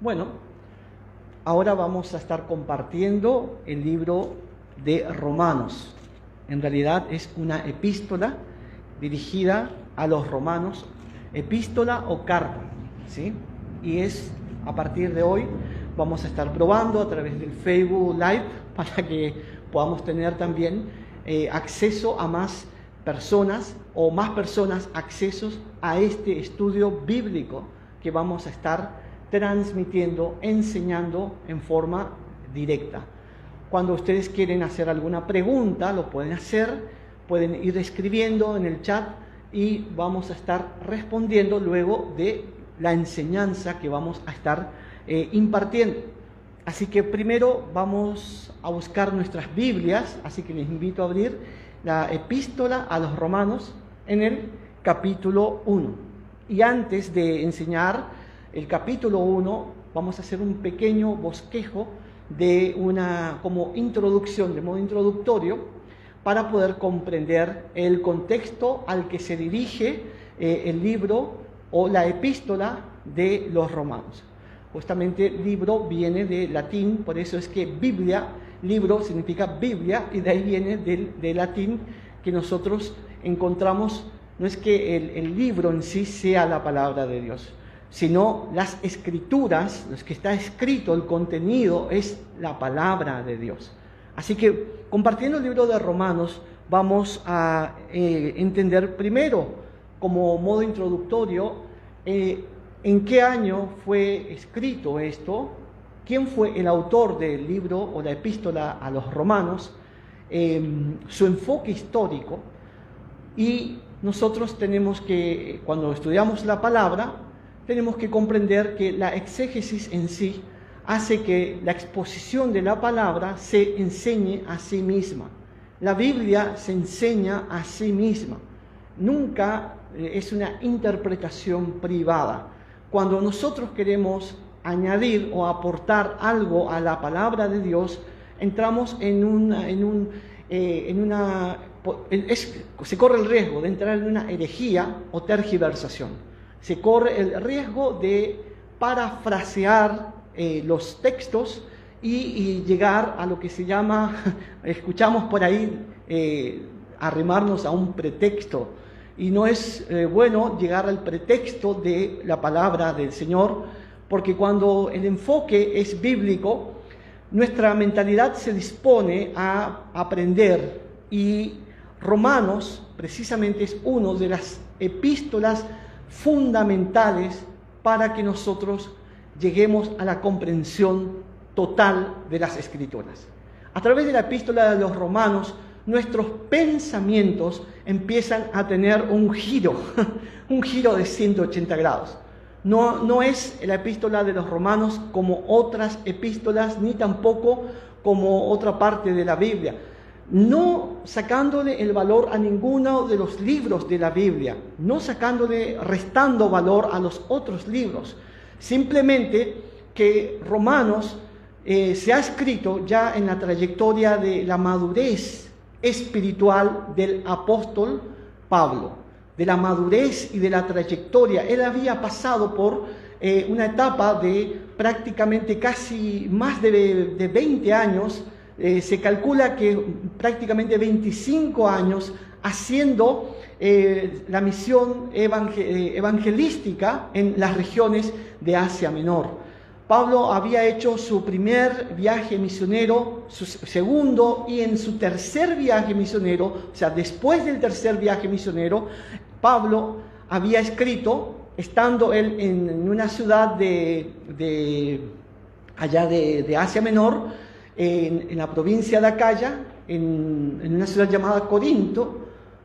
Bueno, ahora vamos a estar compartiendo el libro de Romanos. En realidad es una epístola dirigida a los romanos, epístola o carta, ¿sí? Y es a partir de hoy vamos a estar probando a través del Facebook Live para que podamos tener también acceso a más personas o más personas accesos a este estudio bíblico que vamos a estar transmitiendo, enseñando en forma directa. Cuando ustedes quieren hacer alguna pregunta, lo pueden hacer, pueden ir escribiendo en el chat y vamos a estar respondiendo luego de la enseñanza que vamos a estar impartiendo. Así que primero vamos a buscar nuestras Biblias, así que les invito a abrir la epístola a los Romanos en el capítulo 1. Y antes de enseñar el capítulo 1, vamos a hacer un pequeño bosquejo de una como introducción, de modo introductorio, para poder comprender el contexto al que se dirige el libro o la epístola de los Romanos. Justamente libro viene de latín, por eso es que Biblia, libro significa Biblia, y de ahí viene del latín que nosotros encontramos. No es que el libro en sí sea la palabra de Dios, sino las escrituras, los que está escrito, el contenido es la palabra de Dios. Así que compartiendo el libro de Romanos vamos a entender primero, como modo introductorio, en qué año fue escrito esto, quién fue el autor del libro o la epístola a los Romanos, su enfoque histórico. Y nosotros tenemos que, cuando estudiamos la palabra, tenemos que comprender que la exégesis en sí hace que la exposición de la palabra se enseñe a sí misma. La Biblia se enseña a sí misma. Nunca es una interpretación privada. Cuando nosotros queremos añadir o aportar algo a la palabra de Dios, entramos se corre el riesgo de entrar en una herejía o tergiversación. Se corre el riesgo de parafrasear los textos y llegar a lo que se llama, escuchamos por ahí, arrimarnos a un pretexto. Y no es bueno llegar al pretexto de la palabra del Señor, porque cuando el enfoque es bíblico, nuestra mentalidad se dispone a aprender. Y Romanos precisamente es una de las epístolas fundamentales para que nosotros lleguemos a la comprensión total de las Escrituras. A través de la epístola de los Romanos, nuestros pensamientos empiezan a tener un giro de 180 grados. No es la epístola de los Romanos como otras epístolas, ni tampoco como otra parte de la Biblia. No sacándole el valor a ninguno de los libros de la Biblia, no restando valor a los otros libros. Simplemente que Romanos se ha escrito ya en la trayectoria de la madurez espiritual del apóstol Pablo, de la madurez y de la trayectoria. Él había pasado por una etapa de prácticamente casi más de 20 años, se calcula que prácticamente 25 años haciendo la misión evangelística en las regiones de Asia Menor. Pablo había hecho su primer viaje misionero, su segundo, y en su tercer viaje misionero, o sea, después del tercer viaje misionero, Pablo había escrito, estando él en una ciudad allá de Asia Menor, en la provincia de Acaya, en una ciudad llamada Corinto,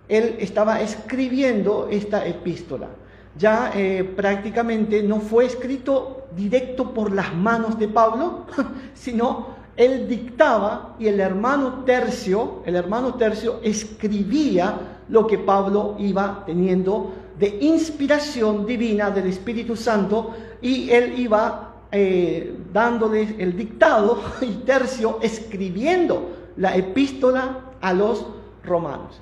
él estaba escribiendo esta epístola. Ya prácticamente no fue escrito directo por las manos de Pablo, sino él dictaba y el hermano Tercio escribía lo que Pablo iba teniendo de inspiración divina del Espíritu Santo, y él iba dándole el dictado y Tercio escribiendo la epístola a los romanos.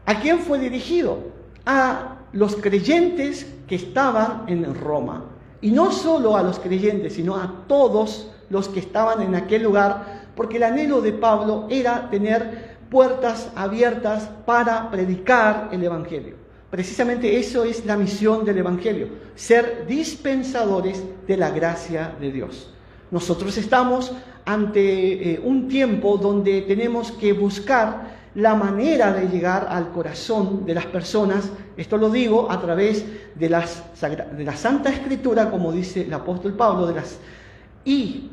¿A quién fue dirigido? A los creyentes que estaban en Roma. Y no solo a los creyentes, sino a todos los que estaban en aquel lugar, porque el anhelo de Pablo era tener puertas abiertas para predicar el Evangelio. Precisamente eso es la misión del Evangelio, ser dispensadores de la gracia de Dios. Nosotros estamos ante un tiempo donde tenemos que buscar la manera de llegar al corazón de las personas. Esto lo digo a través de la Santa Escritura, como dice el apóstol Pablo, y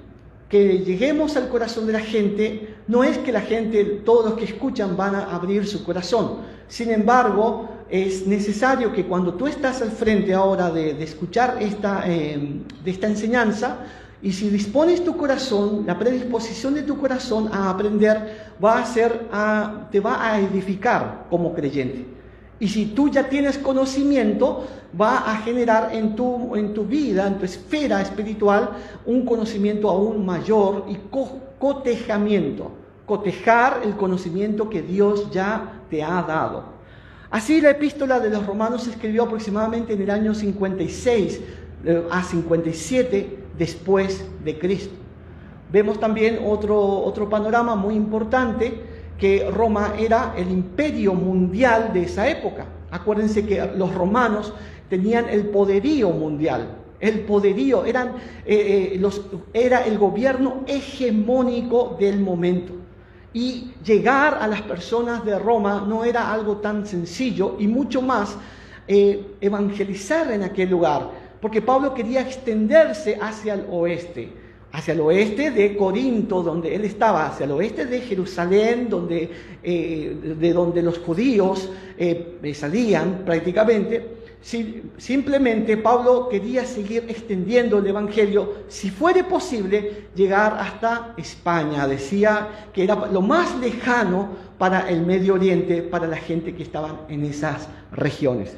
que lleguemos al corazón de la gente. No es que la gente, todos los que escuchan van a abrir su corazón. Sin embargo, es necesario que cuando tú estás al frente ahora de escuchar de esta enseñanza, y si dispones tu corazón, la predisposición de tu corazón a aprender te va a edificar como creyente. Y si tú ya tienes conocimiento, va a generar en tu vida, en tu esfera espiritual, un conocimiento aún mayor y cotejamiento. Cotejar el conocimiento que Dios ya te ha dado. Así la epístola de los Romanos se escribió aproximadamente en el año 56 a 57 después de Cristo. Vemos también otro panorama muy importante, que Roma era el imperio mundial de esa época. Acuérdense que los romanos tenían el poderío mundial. El poderío era el gobierno hegemónico del momento. Y llegar a las personas de Roma no era algo tan sencillo, y mucho más evangelizar en aquel lugar, porque Pablo quería extenderse hacia el oeste de Corinto, donde él estaba, hacia el oeste de Jerusalén, de donde los judíos salían prácticamente. Simplemente Pablo quería seguir extendiendo el Evangelio, si fuera posible, llegar hasta España. Decía que era lo más lejano para el Medio Oriente, para la gente que estaba en esas regiones.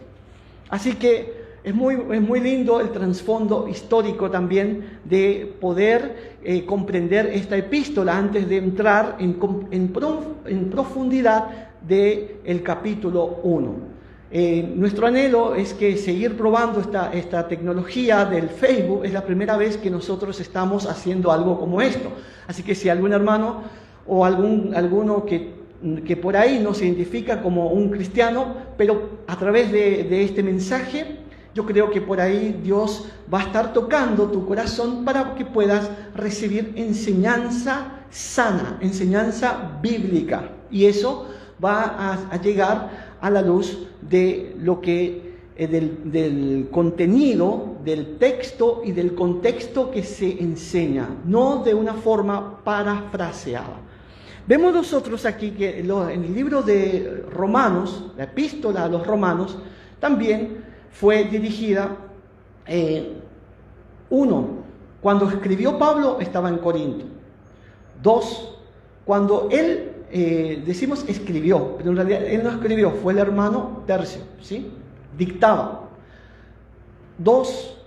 Así que es muy lindo el trasfondo histórico también de poder comprender esta epístola antes de entrar en profundidad del capítulo 1. Nuestro anhelo es que seguir probando esta tecnología del Facebook. Es la primera vez que nosotros estamos haciendo algo como esto. Así que si algún hermano o alguno que por ahí no se identifica como un cristiano, pero a través de este mensaje, yo creo que por ahí Dios va a estar tocando tu corazón para que puedas recibir enseñanza sana, enseñanza bíblica. Y eso va a llegar a la luz de lo que del contenido, del texto y del contexto que se enseña, no de una forma parafraseada. Vemos nosotros aquí que en el libro de Romanos, la epístola a los Romanos, también fue dirigida, cuando escribió Pablo estaba en Corinto. 2, cuando él, decimos escribió, pero en realidad él no escribió, fue el hermano Tercio, ¿sí? Dictaba.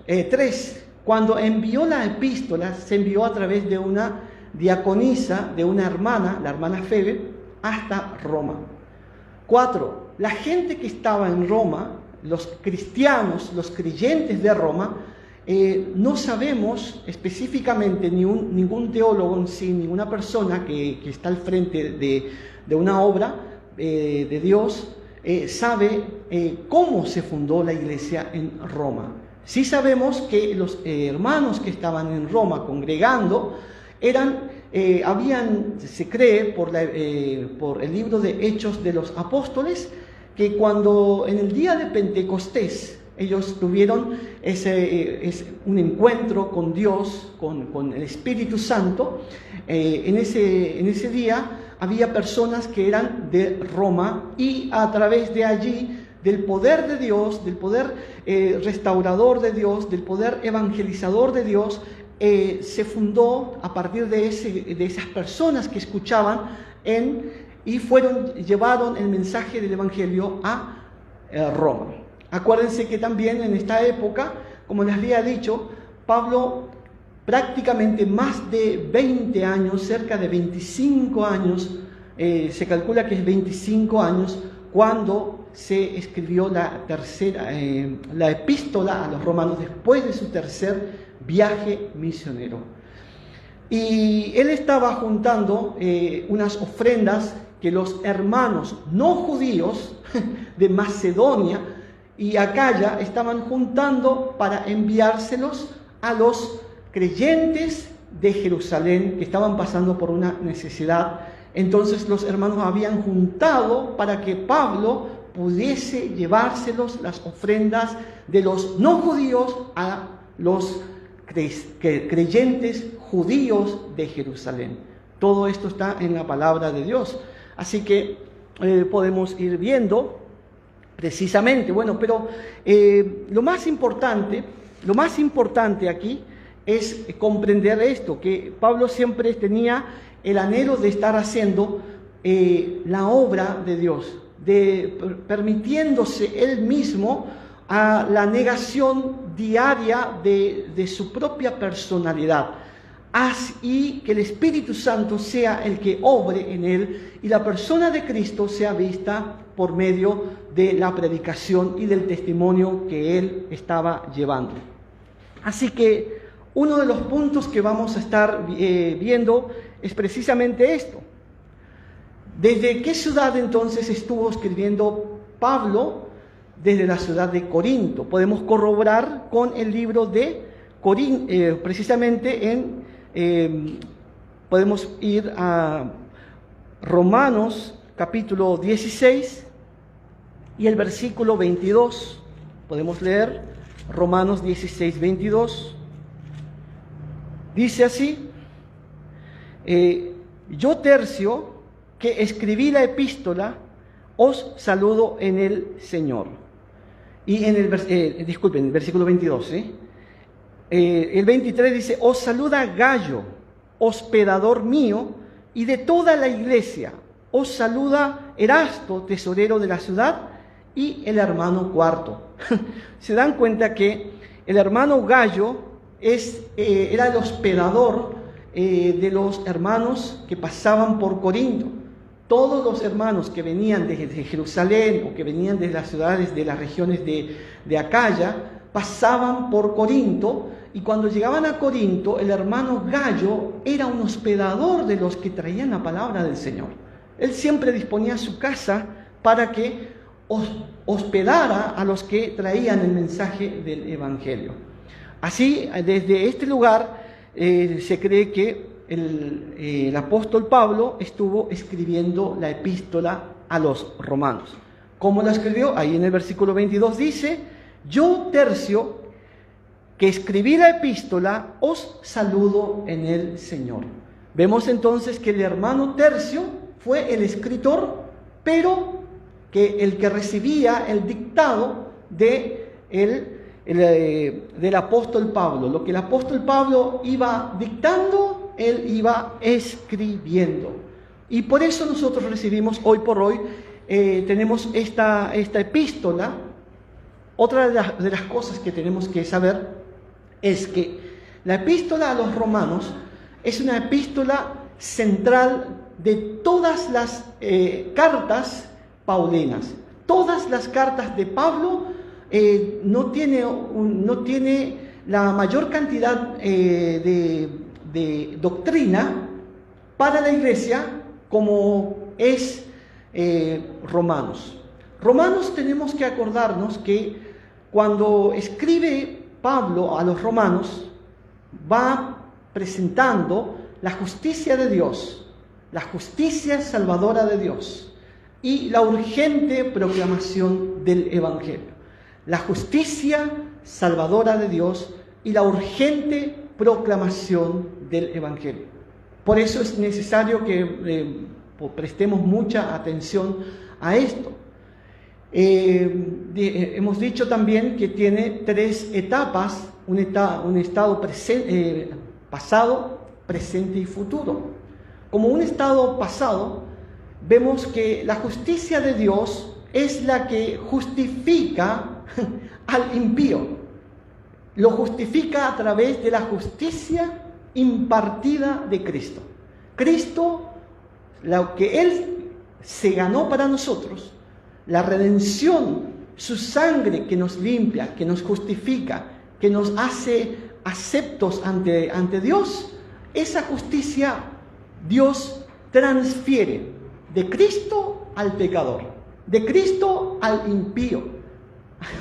3, cuando envió la epístola, se envió a través de una diaconisa, de una hermana, la hermana Febe, hasta Roma. 4, la gente que estaba en Roma, los cristianos, los creyentes de Roma, no sabemos específicamente, ningún teólogo en sí, ninguna persona que está al frente de una obra de Dios, sabe cómo se fundó la iglesia en Roma. Sí sabemos que los hermanos que estaban en Roma congregando se cree por el libro de Hechos de los Apóstoles, que cuando en el día de Pentecostés ellos tuvieron un encuentro con Dios, con el Espíritu Santo, en ese día había personas que eran de Roma, y a través de allí, del poder de Dios, del poder restaurador de Dios, del poder evangelizador de Dios, se fundó a partir de esas personas que escuchaban y llevaron el mensaje del Evangelio a Roma. Acuérdense que también en esta época, como les había dicho, Pablo prácticamente más de 20 años, cerca de 25 años, se calcula que es 25 años, cuando se escribió la epístola a los romanos después de su tercer viaje misionero. Y él estaba juntando unas ofrendas que los hermanos no judíos de Macedonia y Acaya estaban juntando para enviárselos a los creyentes de Jerusalén que estaban pasando por una necesidad. Entonces los hermanos habían juntado para que Pablo pudiese llevárselos las ofrendas de los no judíos a los creyentes judíos de Jerusalén. Todo esto está en la palabra de Dios. Así que podemos ir viendo precisamente. Bueno, pero lo más importante aquí es comprender esto, que Pablo siempre tenía el anhelo de estar haciendo la obra de Dios, permitiéndose él mismo a la negación diaria de su propia personalidad, y que el Espíritu Santo sea el que obre en él y la persona de Cristo sea vista por medio de la predicación y del testimonio que él estaba llevando. Así que uno de los puntos que vamos a estar viendo es precisamente esto. ¿Desde qué ciudad entonces estuvo escribiendo Pablo? Desde la ciudad de Corinto. Podemos corroborar con el libro de Corinto, precisamente podemos ir a Romanos capítulo 16 y el versículo 22. Podemos leer Romanos 16, 22. Dice así: yo, Tercio, que escribí la epístola, os saludo en el Señor. Y en el versículo 22, el 23 dice: os saluda Gayo, hospedador mío, y de toda la iglesia. Os saluda Erasto, tesorero de la ciudad, y el hermano Cuarto. Se dan cuenta que el hermano Gayo era el hospedador de los hermanos que pasaban por Corinto. Todos los hermanos que venían desde Jerusalén o que venían de las ciudades de las regiones de Acaya pasaban por Corinto, y cuando llegaban a Corinto el hermano Gayo era un hospedador de los que traían la palabra del Señor. Él siempre disponía su casa para que hospedara a los que traían el mensaje del Evangelio. Así, desde este lugar se cree que el apóstol Pablo estuvo escribiendo la epístola a los romanos. ¿Cómo la escribió? Ahí en el versículo 22 dice: yo, Tercio, que escribí la epístola, os saludo en el Señor. Vemos entonces que el hermano Tercio fue el escritor, pero que el que recibía el dictado del apóstol Pablo. Lo que el apóstol Pablo iba dictando, él iba escribiendo. Y por eso nosotros recibimos hoy por hoy, tenemos esta epístola. Otra de las cosas que tenemos que saber es que la epístola a los romanos es una epístola central de todas las cartas paulinas. Todas las cartas de Pablo no tiene la mayor cantidad de doctrina para la iglesia como es Romanos. Romanos, tenemos que acordarnos que cuando escribe Pablo a los romanos, va presentando la justicia de Dios, la justicia salvadora de Dios y la urgente proclamación del Evangelio. La justicia salvadora de Dios y la urgente proclamación del Evangelio. Por eso es necesario que prestemos mucha atención a esto. Hemos dicho también que tiene tres etapas: un estado pasado, presente y futuro. Como un estado pasado, vemos que la justicia de Dios es la que justifica al impío. Lo justifica a través de la justicia impartida de Cristo. Cristo, lo que Él se ganó para nosotros, la redención, su sangre que nos limpia, que nos justifica, que nos hace aceptos ante Dios, esa justicia Dios transfiere de Cristo al pecador, de Cristo al impío.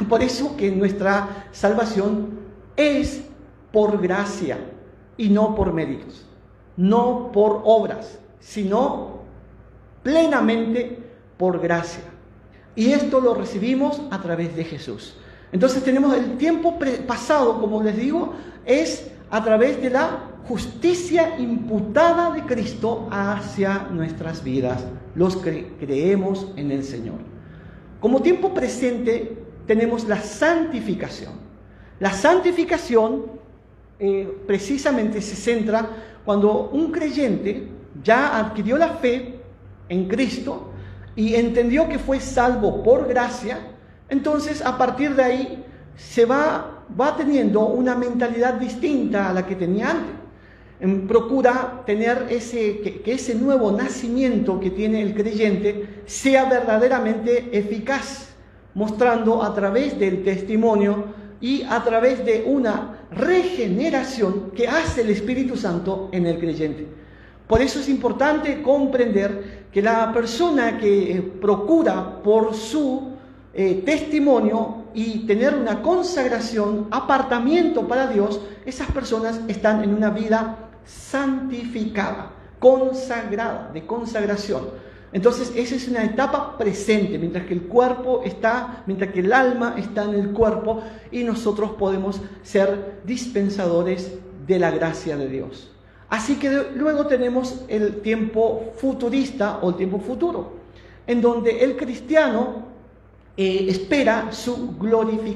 Por eso que nuestra salvación es por gracia y no por méritos, no por obras, sino plenamente por gracia. Y esto lo recibimos a través de Jesús. Entonces tenemos el tiempo pasado, como les digo, es a través de la justicia imputada de Cristo hacia nuestras vidas, los que creemos en el Señor. Como tiempo presente tenemos la santificación. La santificación precisamente se centra cuando un creyente ya adquirió la fe en Cristo y entendió que fue salvo por gracia. Entonces, a partir de ahí, se va teniendo una mentalidad distinta a la que tenía antes. Procura tener que ese nuevo nacimiento que tiene el creyente sea verdaderamente eficaz, mostrando a través del testimonio y a través de una regeneración que hace el Espíritu Santo en el creyente. Por eso es importante comprender que la persona que procura por su testimonio y tener una consagración, apartamiento para Dios, esas personas están en una vida santificada, consagrada, de consagración. Entonces esa es una etapa presente, mientras que el alma está en el cuerpo y nosotros podemos ser dispensadores de la gracia de Dios. Así que luego tenemos el tiempo futurista o el tiempo futuro, en donde el cristiano espera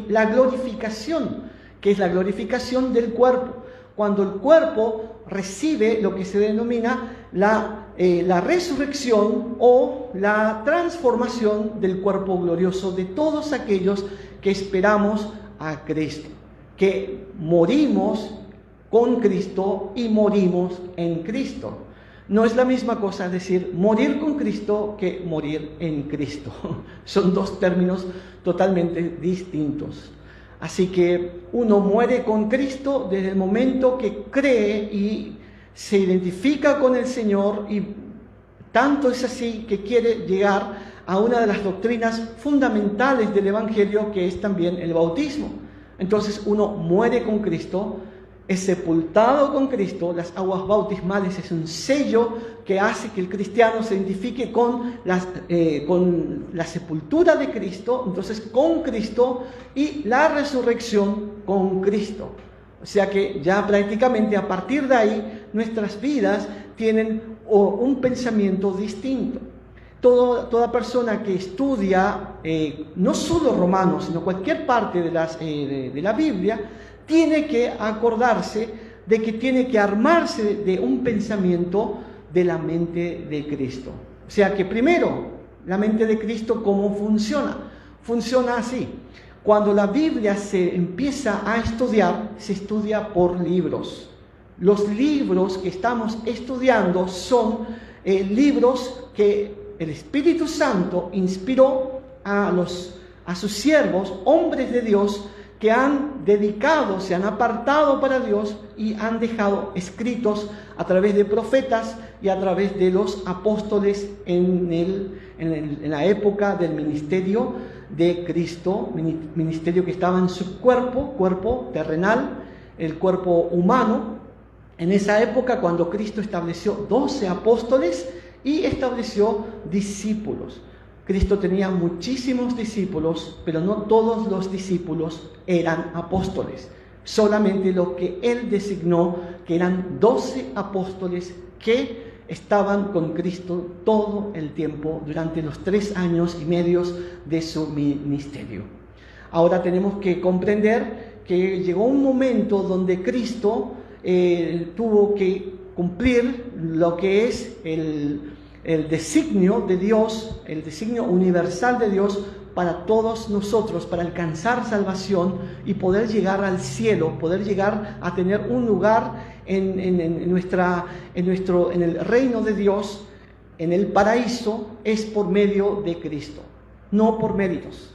la glorificación, que es la glorificación del cuerpo, cuando el cuerpo recibe lo que se denomina la resurrección o la transformación del cuerpo glorioso de todos aquellos que esperamos a Cristo, que morimos con Cristo y morimos en Cristo. No es la misma cosa decir morir con Cristo que morir en Cristo. Son dos términos totalmente distintos. Así que uno muere con Cristo desde el momento que cree y se identifica con el Señor, y tanto es así que quiere llegar a una de las doctrinas fundamentales del Evangelio, que es también el bautismo. Entonces uno muere con Cristo, es sepultado con Cristo. Las aguas bautismales es un sello que hace que el cristiano se identifique con la sepultura de Cristo, entonces con Cristo, y la resurrección con Cristo. O sea que ya prácticamente a partir de ahí nuestras vidas tienen un pensamiento distinto. Toda persona que estudia no solo Romanos, sino cualquier parte de la Biblia, tiene que acordarse de que tiene que armarse de un pensamiento de la mente de Cristo. O sea que primero, la mente de Cristo, ¿cómo funciona? Funciona así. Cuando la Biblia se empieza a estudiar, se estudia por libros. Los libros que estamos estudiando son libros que el Espíritu Santo inspiró a sus siervos, hombres de Dios, que han dedicado, se han apartado para Dios y han dejado escritos a través de profetas y a través de los apóstoles en la época del ministerio de Cristo, ministerio que estaba en su cuerpo terrenal, el cuerpo humano. En esa época, cuando Cristo estableció 12 apóstoles y estableció discípulos. Cristo tenía muchísimos discípulos, pero no todos los discípulos eran apóstoles. Solamente lo que Él designó, que eran 12 apóstoles que estaban con Cristo todo el tiempo durante los 3 años y medio de su ministerio. Ahora tenemos que comprender que llegó un momento donde Cristo tuvo que cumplir lo que es el designio de Dios, el designio universal de Dios para todos nosotros, para alcanzar salvación y poder llegar al cielo, poder llegar a tener un lugar en el reino de Dios, en el paraíso, es por medio de Cristo. no por méritos.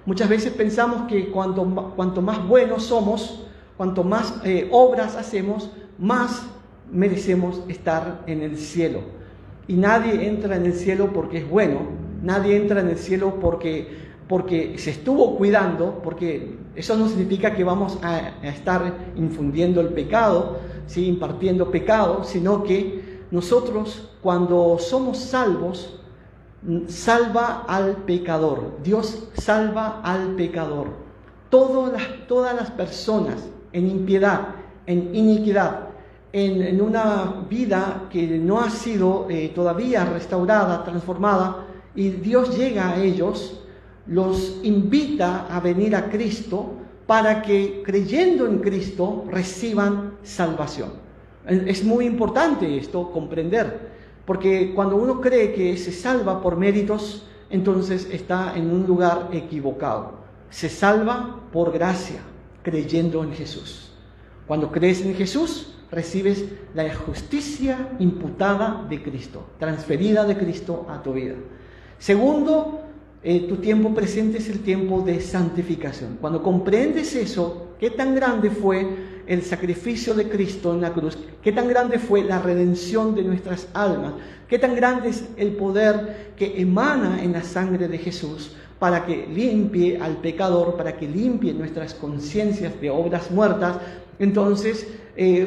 Muchas veces pensamos que cuanto más buenos somos, cuanto más obras hacemos, más merecemos estar en el cielo. Y nadie entra en el cielo porque es bueno, nadie entra en el cielo porque se estuvo cuidando, porque eso no significa que vamos a estar infundiendo el pecado, ¿sí? Impartiendo pecado, sino que nosotros cuando somos salvos, salva al pecador. Dios salva al pecador. Todas las personas en impiedad, en iniquidad, en una vida que no ha sido todavía restaurada, transformada, y Dios llega a ellos, los invita a venir a Cristo para que, creyendo en Cristo, reciban salvación. Es muy importante esto comprender, porque cuando uno cree que se salva por méritos, entonces está en un lugar equivocado. Se salva por gracia, creyendo en Jesús. Cuando crees en Jesús, recibes la justicia imputada de Cristo, transferida de Cristo a tu vida. Segundo, tu tiempo presente es el tiempo de santificación. Cuando comprendes eso, qué tan grande fue el sacrificio de Cristo en la cruz, qué tan grande fue la redención de nuestras almas, qué tan grande es el poder que emana en la sangre de Jesús para que limpie al pecador, para que limpie nuestras conciencias de obras muertas. Entonces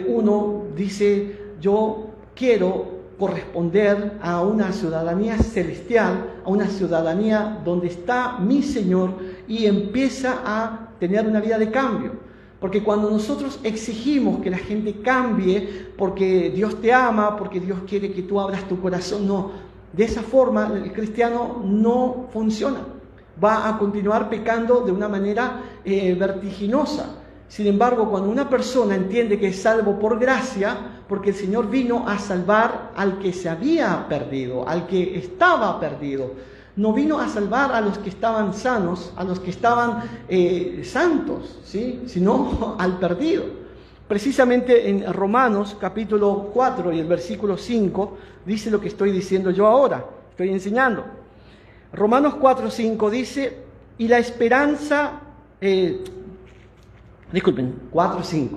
uno dice, yo quiero corresponder a una ciudadanía celestial, a una ciudadanía donde está mi Señor, y empieza a tener una vida de cambio. Porque cuando nosotros exigimos que la gente cambie porque Dios te ama, porque Dios quiere que tú abras tu corazón, no, de esa forma el cristiano no funciona. Va a continuar pecando de una manera vertiginosa. Sin embargo, cuando una persona entiende que es salvo por gracia, porque el Señor vino a salvar al que se había perdido, al que estaba perdido, no vino a salvar a los que estaban sanos, a los que estaban santos, ¿sí? Sino al perdido. Precisamente en Romanos capítulo 4 y el versículo 5 dice lo que estoy diciendo yo ahora, estoy enseñando. Romanos 4:5 dice, y la esperanza, 4:5,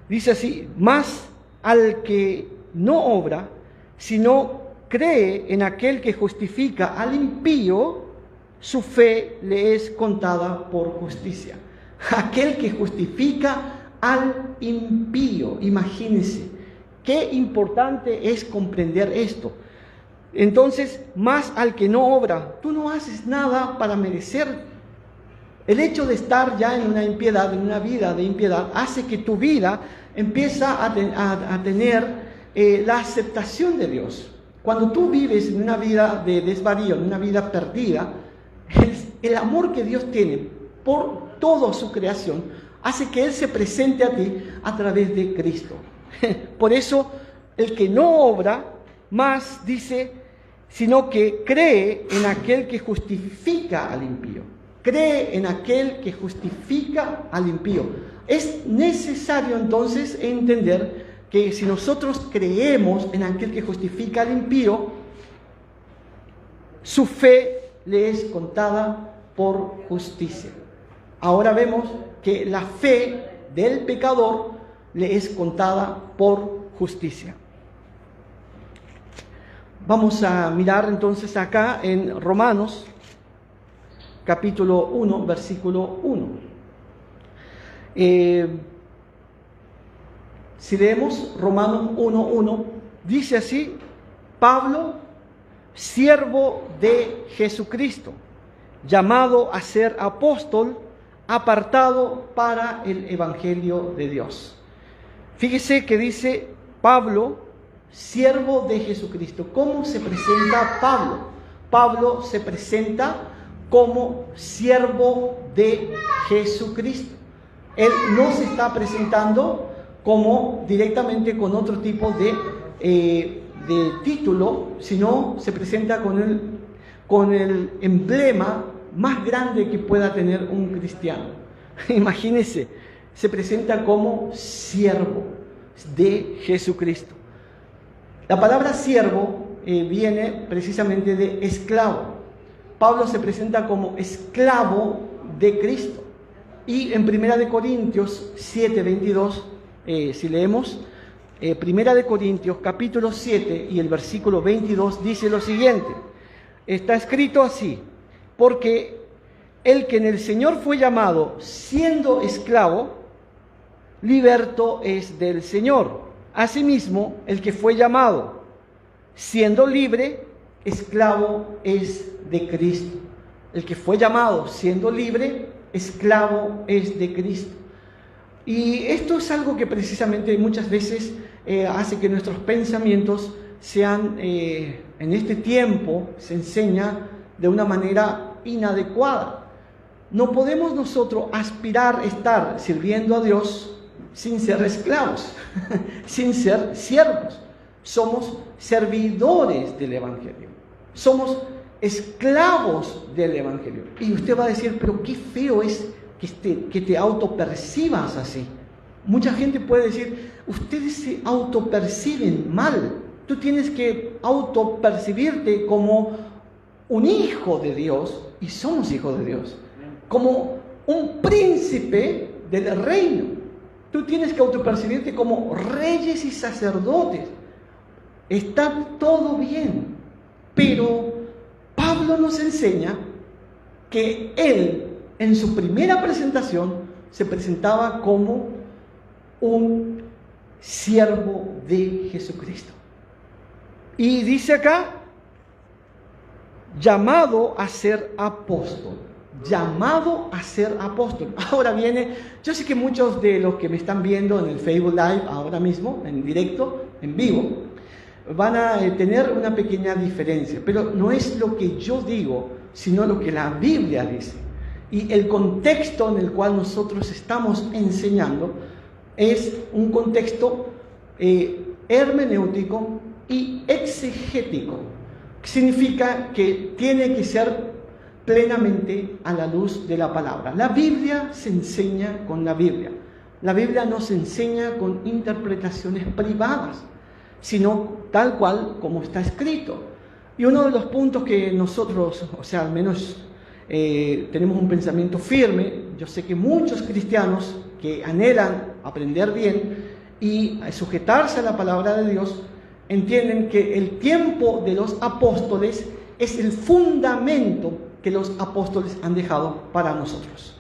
dice así, más al que no obra, sino cree en aquel que justifica al impío, su fe le es contada por justicia. Aquel que justifica al impío, imagínense, qué importante es comprender esto. Entonces, más al que no obra, tú no haces nada para merecer. El hecho de estar ya en una impiedad, en una vida de impiedad, hace que tu vida empieza a tener la aceptación de Dios. Cuando tú vives en una vida de desvarío, en una vida perdida, el amor que Dios tiene por toda su creación hace que Él se presente a ti a través de Cristo. Por eso, el que no obra, más dice, sino que cree en aquel que justifica al impío. Cree en aquel que justifica al impío. Es necesario entonces entender que si nosotros creemos en aquel que justifica al impío, su fe le es contada por justicia. Ahora vemos que la fe del pecador le es contada por justicia. Vamos a mirar entonces acá en Romanos, capítulo 1, versículo 1. Si leemos Romanos 1:1, dice así, Pablo, siervo de Jesucristo, llamado a ser apóstol, apartado para el Evangelio de Dios. Fíjese que dice Pablo, siervo de Jesucristo. ¿Cómo se presenta Pablo? Pablo se presenta como siervo de Jesucristo. Él no se está presentando como directamente con otro tipo de título, sino se presenta con el emblema más grande que pueda tener un cristiano. Imagínense, se presenta como siervo de Jesucristo. La palabra siervo viene precisamente de esclavo. Pablo se presenta como esclavo de Cristo. Y en 1 Corintios 7:22, si leemos, 1 Corintios capítulo 7 y el versículo 22 dice lo siguiente. Está escrito así: porque el que en el Señor fue llamado siendo esclavo, liberto es del Señor. Asimismo, el que fue llamado siendo libre, esclavo es de Cristo. El que fue llamado siendo libre, esclavo es de Cristo. Y esto es algo que precisamente muchas veces hace que nuestros pensamientos sean, en este tiempo, se enseña de una manera inadecuada. No podemos nosotros aspirar a estar sirviendo a Dios sin ser esclavos, sin ser siervos. Somos servidores del Evangelio. Somos esclavos del Evangelio. Y usted va a decir, pero qué feo es que te autopercibas así. Mucha gente puede decir, ustedes se autoperciben mal. Tú tienes que autopercibirte como un hijo de Dios, y somos hijos de Dios, como un príncipe del reino. Tú tienes que autopercibirte como reyes y sacerdotes. Está todo bien, pero Pablo nos enseña que él, en su primera presentación, se presentaba como un siervo de Jesucristo. Y dice acá, llamado a ser apóstol. Llamado a ser apóstol. Ahora viene, yo sé que muchos de los que me están viendo en el Facebook Live ahora mismo, en directo, en vivo, van a tener una pequeña diferencia, pero no es lo que yo digo, sino lo que la Biblia dice. Y el contexto en el cual nosotros estamos enseñando es un contexto hermenéutico y exegético. Significa que tiene que ser plenamente a la luz de la palabra. La Biblia se enseña con la Biblia. La Biblia no se enseña con interpretaciones privadas, sino tal cual como está escrito. Y uno de los puntos que nosotros, o sea, al menos tenemos un pensamiento firme, yo sé que muchos cristianos que anhelan aprender bien y sujetarse a la palabra de Dios, entienden que el tiempo de los apóstoles es el fundamento que los apóstoles han dejado para nosotros.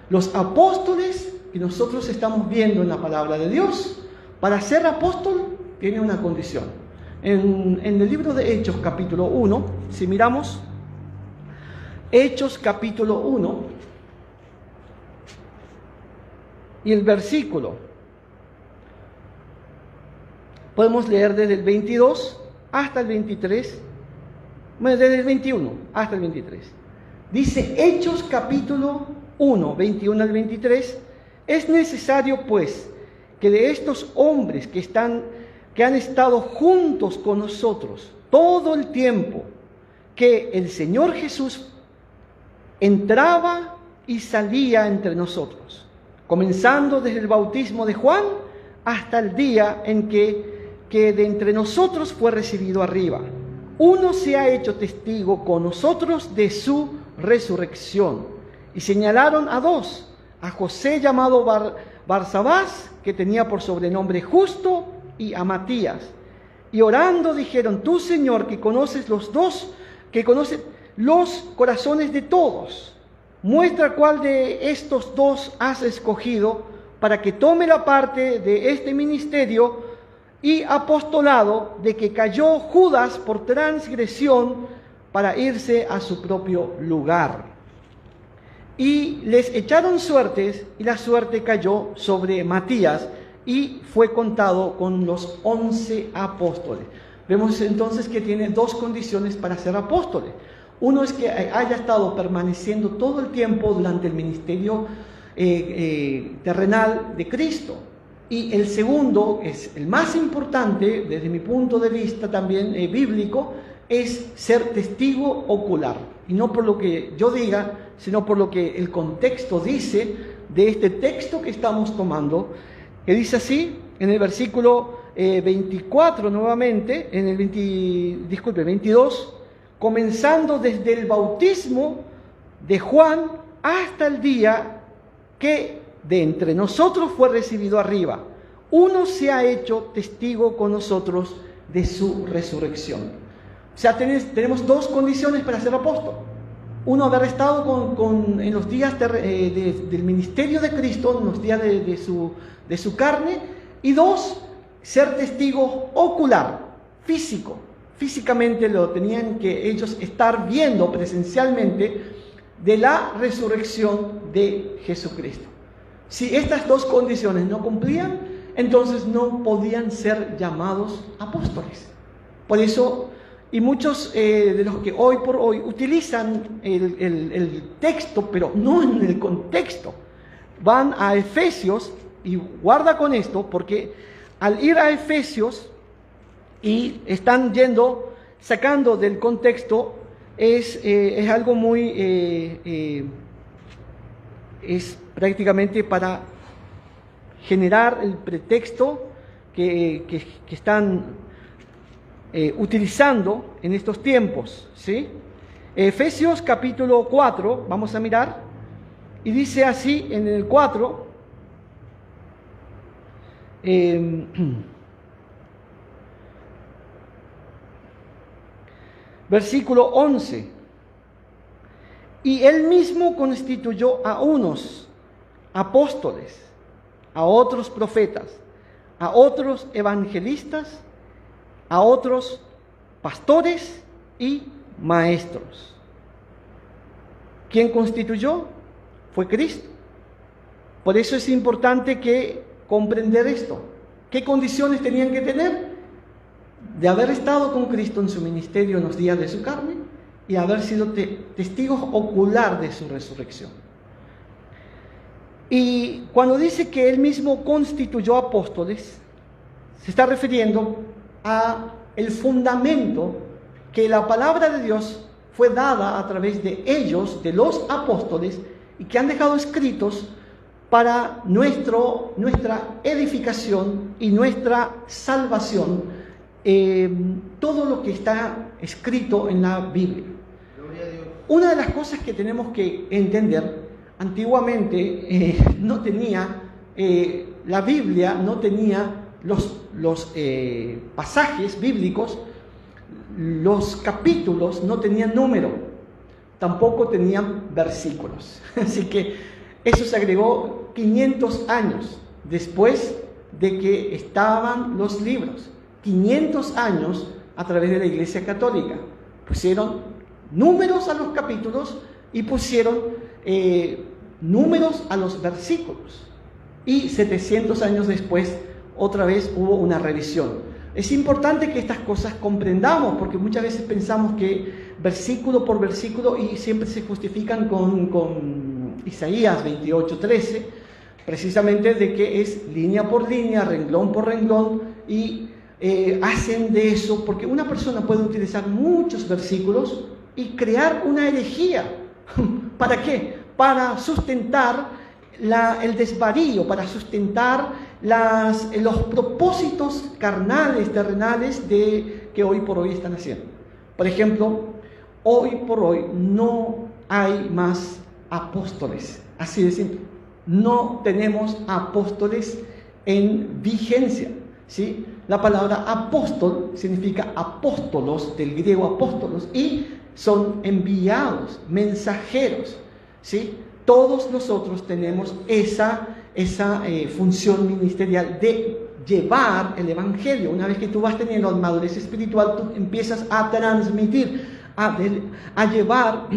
Los apóstoles que nosotros estamos viendo en la palabra de Dios, para ser apóstol, tiene una condición. En el libro de Hechos capítulo 1, si miramos Hechos capítulo 1 y el versículo, podemos leer desde el 22 hasta el 23, bueno, desde el 21 hasta el 23. Dice Hechos capítulo 1, 21 al 23, es necesario pues que de estos hombres que han estado juntos con nosotros todo el tiempo, que el Señor Jesús entraba y salía entre nosotros, comenzando desde el bautismo de Juan hasta el día en que de entre nosotros fue recibido arriba. Uno se ha hecho testigo con nosotros de su resurrección. Y señalaron a dos, a José llamado Barsabás, que tenía por sobrenombre Justo, y a Matías. Y orando dijeron, tú Señor, que conoces los corazones de todos, muestra cuál de estos dos has escogido para que tome la parte de este ministerio y apostolado de que cayó Judas por transgresión para irse a su propio lugar. Y les echaron suertes, y la suerte cayó sobre Matías, y fue contado con los 11 apóstoles. Vemos entonces que tiene dos condiciones para ser apóstoles. Uno es que haya estado permaneciendo todo el tiempo durante el ministerio terrenal de Cristo. Y el segundo, es el más importante desde mi punto de vista también bíblico, es ser testigo ocular. Y no por lo que yo diga, sino por lo que el contexto dice de este texto que estamos tomando, que dice así, en el versículo 24 nuevamente, en el 22, comenzando desde el bautismo de Juan hasta el día que de entre nosotros fue recibido arriba. Uno se ha hecho testigo con nosotros de su resurrección. O sea, tenemos dos condiciones para ser apóstol. Uno, haber estado en los días del ministerio de Cristo, en los días de su carne. Y dos, ser testigo ocular, físico. Físicamente lo tenían que ellos estar viendo presencialmente de la resurrección de Jesucristo. Si estas dos condiciones no cumplían, entonces no podían ser llamados apóstoles. Por eso, y muchos de los que hoy por hoy utilizan el texto, pero no en el contexto, van a Efesios, y guarda con esto, porque al ir a Efesios y están sacando del contexto, es algo muy, es prácticamente para generar el pretexto que están utilizando en estos tiempos, ¿sí? Efesios capítulo 4, vamos a mirar, y dice así en el 4, versículo 11, y él mismo constituyó a unos apóstoles, a otros profetas, a otros evangelistas, a otros pastores y maestros. ¿Quién constituyó? Fue Cristo. Por eso es importante que comprender esto. ¿Qué condiciones tenían que tener? De haber estado con Cristo en su ministerio en los días de su carne y haber sido testigos ocular de su resurrección. Y cuando dice que él mismo constituyó apóstoles, se está refiriendo a el fundamento que la palabra de Dios fue dada a través de ellos, de los apóstoles, y que han dejado escritos para nuestra edificación y nuestra salvación, todo lo que está escrito en la Biblia. Una de las cosas que tenemos que entender, antiguamente no tenía, la Biblia no tenía los pasajes bíblicos, los capítulos no tenían número, tampoco tenían versículos. Así que eso se agregó 500 años después de que estaban los libros. 500 años a través de la Iglesia Católica. Pusieron números a los capítulos y pusieron números a los versículos. Y 700 años después, otra vez hubo una revisión. Es importante que estas cosas comprendamos, porque muchas veces pensamos que versículo por versículo, y siempre se justifican con Isaías 28:13, precisamente de que es línea por línea, renglón por renglón, y hacen de eso, porque una persona puede utilizar muchos versículos y crear una herejía. ¿Para qué? Para sustentar el desvarío, para sustentar los propósitos carnales, terrenales que hoy por hoy están haciendo. Por ejemplo, hoy por hoy no hay más apóstoles, así de simple. No tenemos apóstoles en vigencia, ¿sí? La palabra apóstol significa apóstolos, del griego apóstolos, y son enviados, mensajeros, ¿sí? Todos nosotros tenemos esa función ministerial de llevar el evangelio. Una vez que tú vas teniendo madurez espiritual, tú empiezas a transmitir, a llevar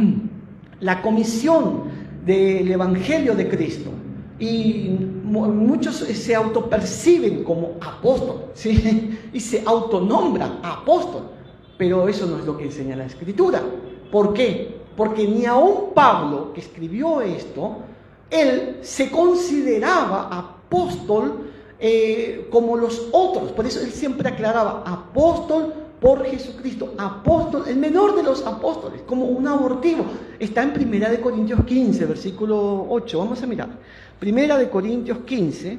la comisión del evangelio de Cristo. Y muchos se autoperciben como apóstol, ¿sí? Y se autonombran apóstol, pero eso no es lo que enseña la Escritura. ¿Por qué? Porque ni aun Pablo, que escribió esto, él se consideraba apóstol como los otros. Por eso él siempre aclaraba, apóstol por Jesucristo, apóstol, el menor de los apóstoles, como un abortivo. Está en 1 Corintios 15, versículo 8, vamos a mirar. 1 Corintios 15,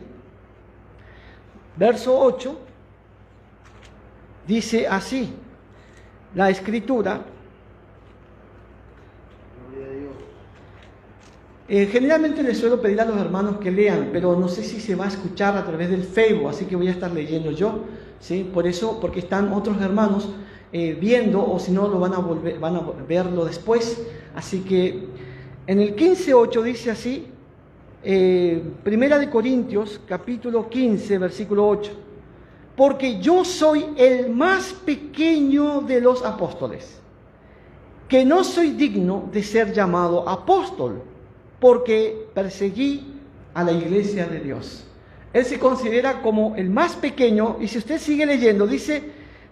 verso 8, dice así, la Escritura: Generalmente les suelo pedir a los hermanos que lean, pero no sé si se va a escuchar a través del Facebook, así que voy a estar leyendo yo, ¿sí? Por eso, porque están otros hermanos viendo, o si no lo van a verlo después. Así que en el 15:8 dice así, Primera de Corintios, capítulo 15, versículo 8. Porque yo soy el más pequeño de los apóstoles, que no soy digno de ser llamado apóstol, porque perseguí a la iglesia de Dios. Él se considera como el más pequeño, y si usted sigue leyendo, dice,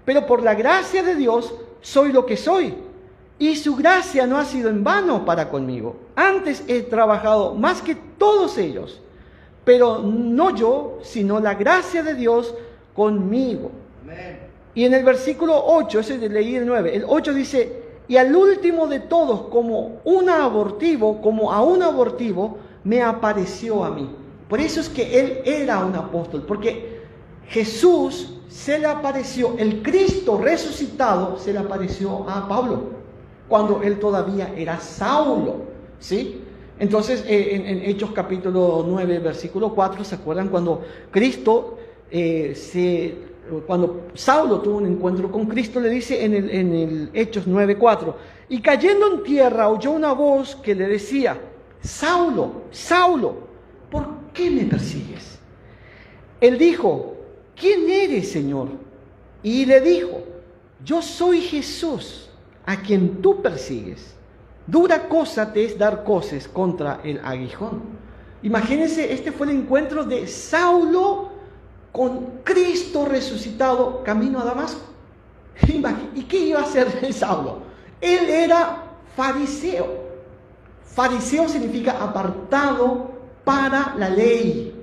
pero por la gracia de Dios soy lo que soy, y su gracia no ha sido en vano para conmigo. Antes he trabajado más que todos ellos, pero no yo, sino la gracia de Dios conmigo. Amén. Y en el versículo 8, ese de leí el 9, el 8 dice, y al último de todos, como a un abortivo, me apareció a mí. Por eso es que él era un apóstol, porque Jesús se le apareció, el Cristo resucitado se le apareció a Pablo, cuando él todavía era Saulo, ¿sí? Entonces, en Hechos capítulo 9, versículo 4, ¿se acuerdan cuando cuando Saulo tuvo un encuentro con Cristo, le dice en el Hechos 9:4, y cayendo en tierra oyó una voz que le decía, Saulo, Saulo, ¿por qué me persigues? Él dijo, ¿quién eres, Señor? Y le dijo, yo soy Jesús, a quien tú persigues. Dura cosa te es dar coces contra el aguijón. Imagínense, este fue el encuentro de Saulo con Cristo resucitado camino a Damasco. ¿Y qué iba a hacer Saulo? Él era fariseo. Fariseo significa apartado para la ley.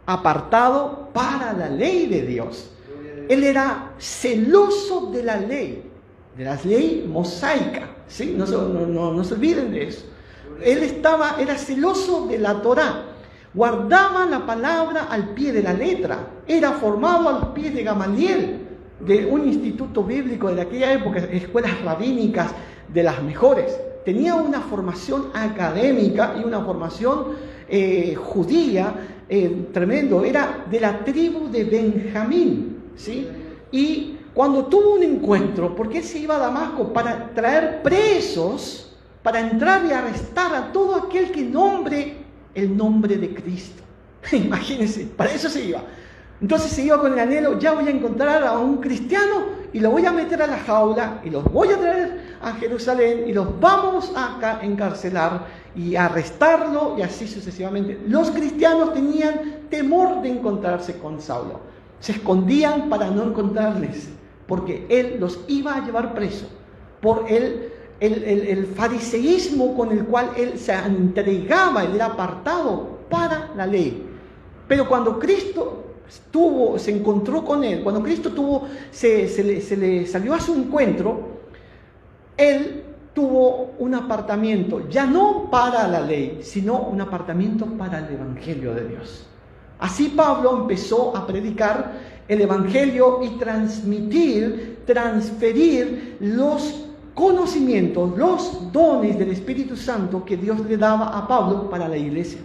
Apartado para la ley de Dios. Él era celoso de la ley mosaica. ¿Sí? No se olviden de eso. Él era celoso de la Torá. Guardaba la palabra al pie de la letra. Era formado a los pies de Gamaliel, de un instituto bíblico de aquella época, escuelas rabínicas de las mejores. Tenía una formación académica y una formación judía tremendo. Era de la tribu de Benjamín, ¿sí? Y cuando tuvo un encuentro, porque él se iba a Damasco para traer presos, para entrar y arrestar a todo aquel que nombre el nombre de Cristo. Imagínense, para eso se iba. Entonces se iba con el anhelo, ya voy a encontrar a un cristiano y lo voy a meter a la jaula y los voy a traer a Jerusalén y los vamos a encarcelar y a arrestarlo y así sucesivamente. Los cristianos tenían temor de encontrarse con Saulo. Se escondían para no encontrarles, porque él los iba a llevar preso por el fariseísmo con el cual él se entregaba, él era apartado para la ley. Pero cuando Cristo se encontró con él, cuando Cristo se le salió a su encuentro, él tuvo un apartamiento, ya no para la ley, sino un apartamiento para el Evangelio de Dios. Así Pablo empezó a predicar el Evangelio y transferir los conocimientos, los dones del Espíritu Santo que Dios le daba a Pablo para la iglesia.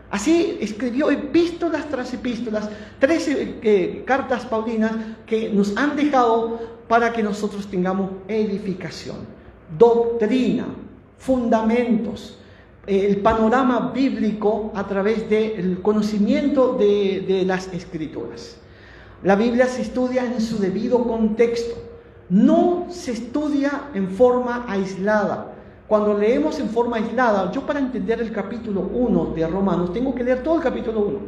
Así escribió epístolas tras epístolas, 13 cartas paulinas que nos han dejado para que nosotros tengamos edificación, doctrina, fundamentos, el panorama bíblico a través del conocimiento de las Escrituras. La Biblia se estudia en su debido contexto, no se estudia en forma aislada. Cuando leemos en forma aislada, yo para entender el capítulo 1 de Romanos tengo que leer todo el capítulo 1,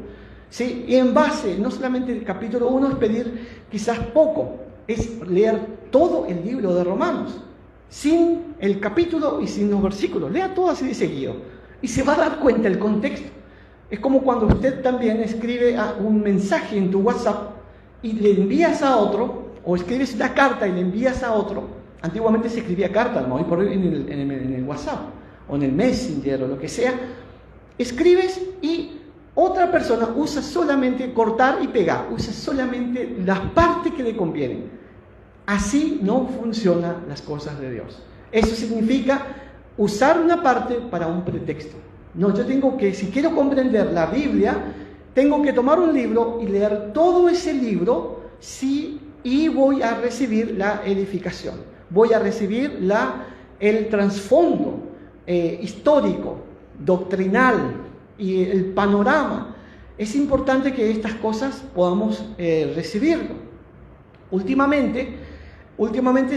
¿sí? Y en base, no solamente el capítulo 1 es pedir quizás poco, es leer todo el libro de Romanos, sin el capítulo y sin los versículos. Lea todo así de seguido y se va a dar cuenta del contexto. Es como cuando usted también escribe un mensaje en tu WhatsApp y le envías a otro, o escribes una carta y le envías a otro. Antiguamente se escribía cartas, ¿no? Y por en el WhatsApp o en el Messenger o lo que sea. Escribes y otra persona usa solamente cortar y pegar, usa solamente las partes que le convienen. Así no funcionan las cosas de Dios. Eso significa usar una parte para un pretexto. No, yo tengo que, si quiero comprender la Biblia, tengo que tomar un libro y leer todo ese libro, sí, y voy a recibir la edificación. Voy a recibir el trasfondo histórico, doctrinal y el panorama. Es importante que estas cosas podamos recibirlo. Últimamente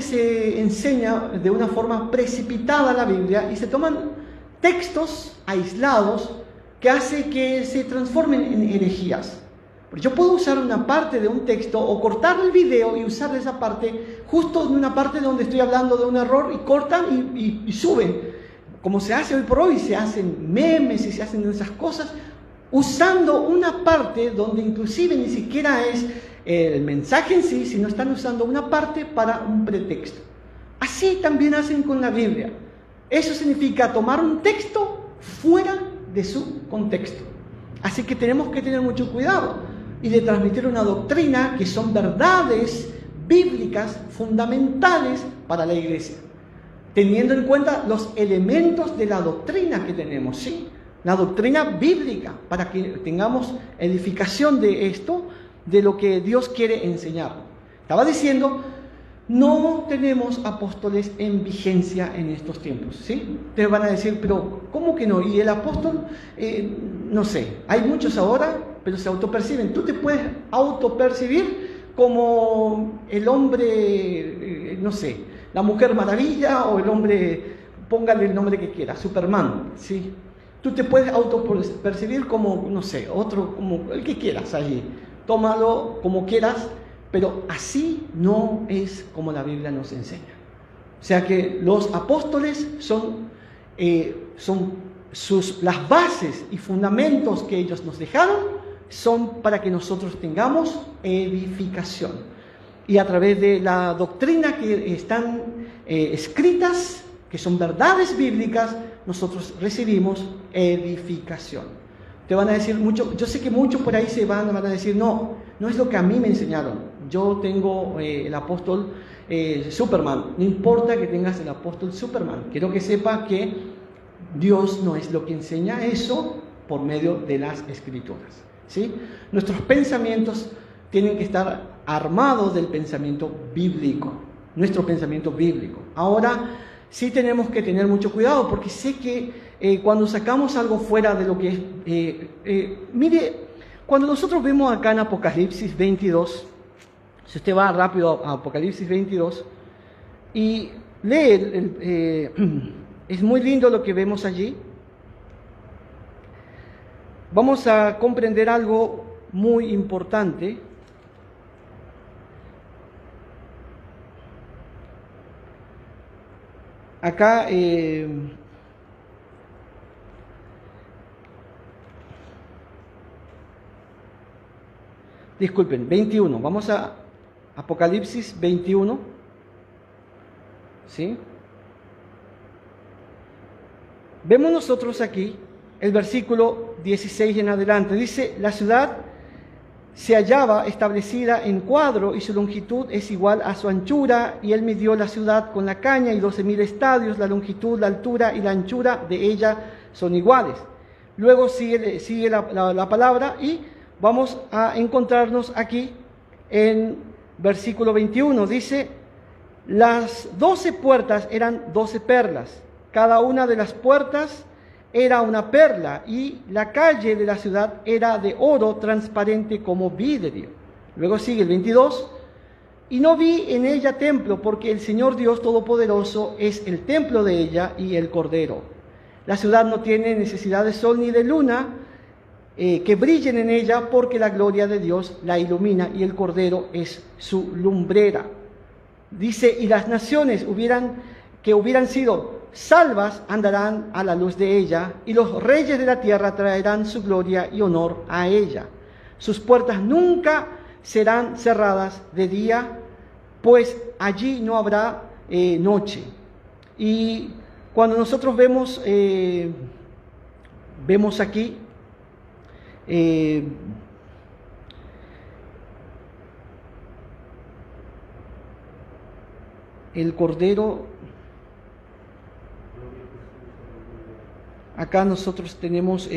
se enseña de una forma precipitada la Biblia y se toman textos aislados que hace que se transformen en herejías. Pero yo puedo usar una parte de un texto o cortar el video y usar esa parte justo en una parte donde estoy hablando de un error y cortan y suben. Como se hace hoy por hoy, se hacen memes y se hacen esas cosas usando una parte donde inclusive ni siquiera es el mensaje en sí, sino están usando una parte para un pretexto. Así también hacen con la Biblia. Eso significa tomar un texto fuera de su contexto. Así que tenemos que tener mucho cuidado y de transmitir una doctrina que son verdades bíblicas fundamentales para la iglesia, teniendo en cuenta los elementos de la doctrina que tenemos, ¿sí? La doctrina bíblica, para que tengamos edificación de esto, de lo que Dios quiere enseñar. Estaba diciendo, no tenemos apóstoles en vigencia en estos tiempos, ¿sí? Ustedes van a decir, pero ¿cómo que no? Y el apóstol, no sé, hay muchos ahora, pero se autoperciben. Tú te puedes autopercibir como el hombre, no sé, la Mujer Maravilla o el hombre, póngale el nombre que quiera, Superman, ¿sí? Tú te puedes autopercibir como, no sé, otro, como el que quieras allí. Tómalo como quieras, pero así no es como la Biblia nos enseña. O sea que los apóstoles las bases y fundamentos que ellos nos dejaron son para que nosotros tengamos edificación. Y a través de la doctrina que están escritas, que son verdades bíblicas, nosotros recibimos edificación. Te van a decir mucho, yo sé que muchos por ahí van a decir, no es lo que a mí me enseñaron. Yo tengo el apóstol Superman. No importa que tengas el apóstol Superman. Quiero que sepa que Dios no es lo que enseña eso por medio de las Escrituras, ¿sí? Nuestros pensamientos tienen que estar armados del pensamiento bíblico, nuestro pensamiento bíblico. Ahora, sí tenemos que tener mucho cuidado porque sé que cuando sacamos algo fuera de lo que es... mire, cuando nosotros vemos acá en Apocalipsis 22, si usted va rápido a Apocalipsis 22 y lee, es muy lindo lo que vemos allí, vamos a comprender algo muy importante. Acá disculpen, 21, vamos a Apocalipsis 21, ¿sí? Vemos nosotros aquí el versículo 16 en adelante, dice, la ciudad se hallaba establecida en cuadro y su longitud es igual a su anchura, y él midió la ciudad con la caña y 12,000 estadios, la longitud, la altura y la anchura de ella son iguales. Luego sigue la palabra y vamos a encontrarnos aquí en versículo 21, dice, las 12 puertas eran 12 perlas, cada una de las puertas era una perla, y la calle de la ciudad era de oro transparente como vidrio. Luego sigue el 22, y no vi en ella templo, porque el Señor Dios Todopoderoso es el templo de ella y el Cordero. La ciudad no tiene necesidad de sol ni de luna, que brillen en ella, porque la gloria de Dios la ilumina y el Cordero es su lumbrera. Dice, y las naciones que hubieran sido salvas andarán a la luz de ella, y los reyes de la tierra traerán su gloria y honor a ella. Sus puertas nunca serán cerradas de día, pues allí no habrá noche. Y cuando nosotros vemos aquí el Cordero. Acá nosotros tenemos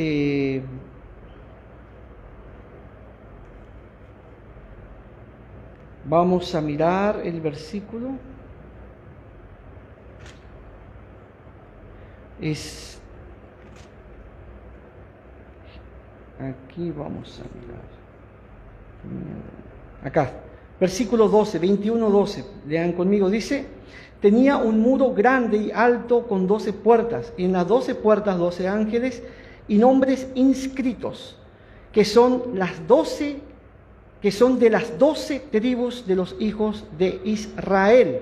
vamos a mirar el versículo. Aquí vamos a mirar. Acá, versículo 12, 21-12. Lean conmigo. Dice: tenía un muro grande y alto con 12 puertas, y en las 12 puertas 12 ángeles y nombres inscritos, que son de las 12 tribus de los hijos de Israel.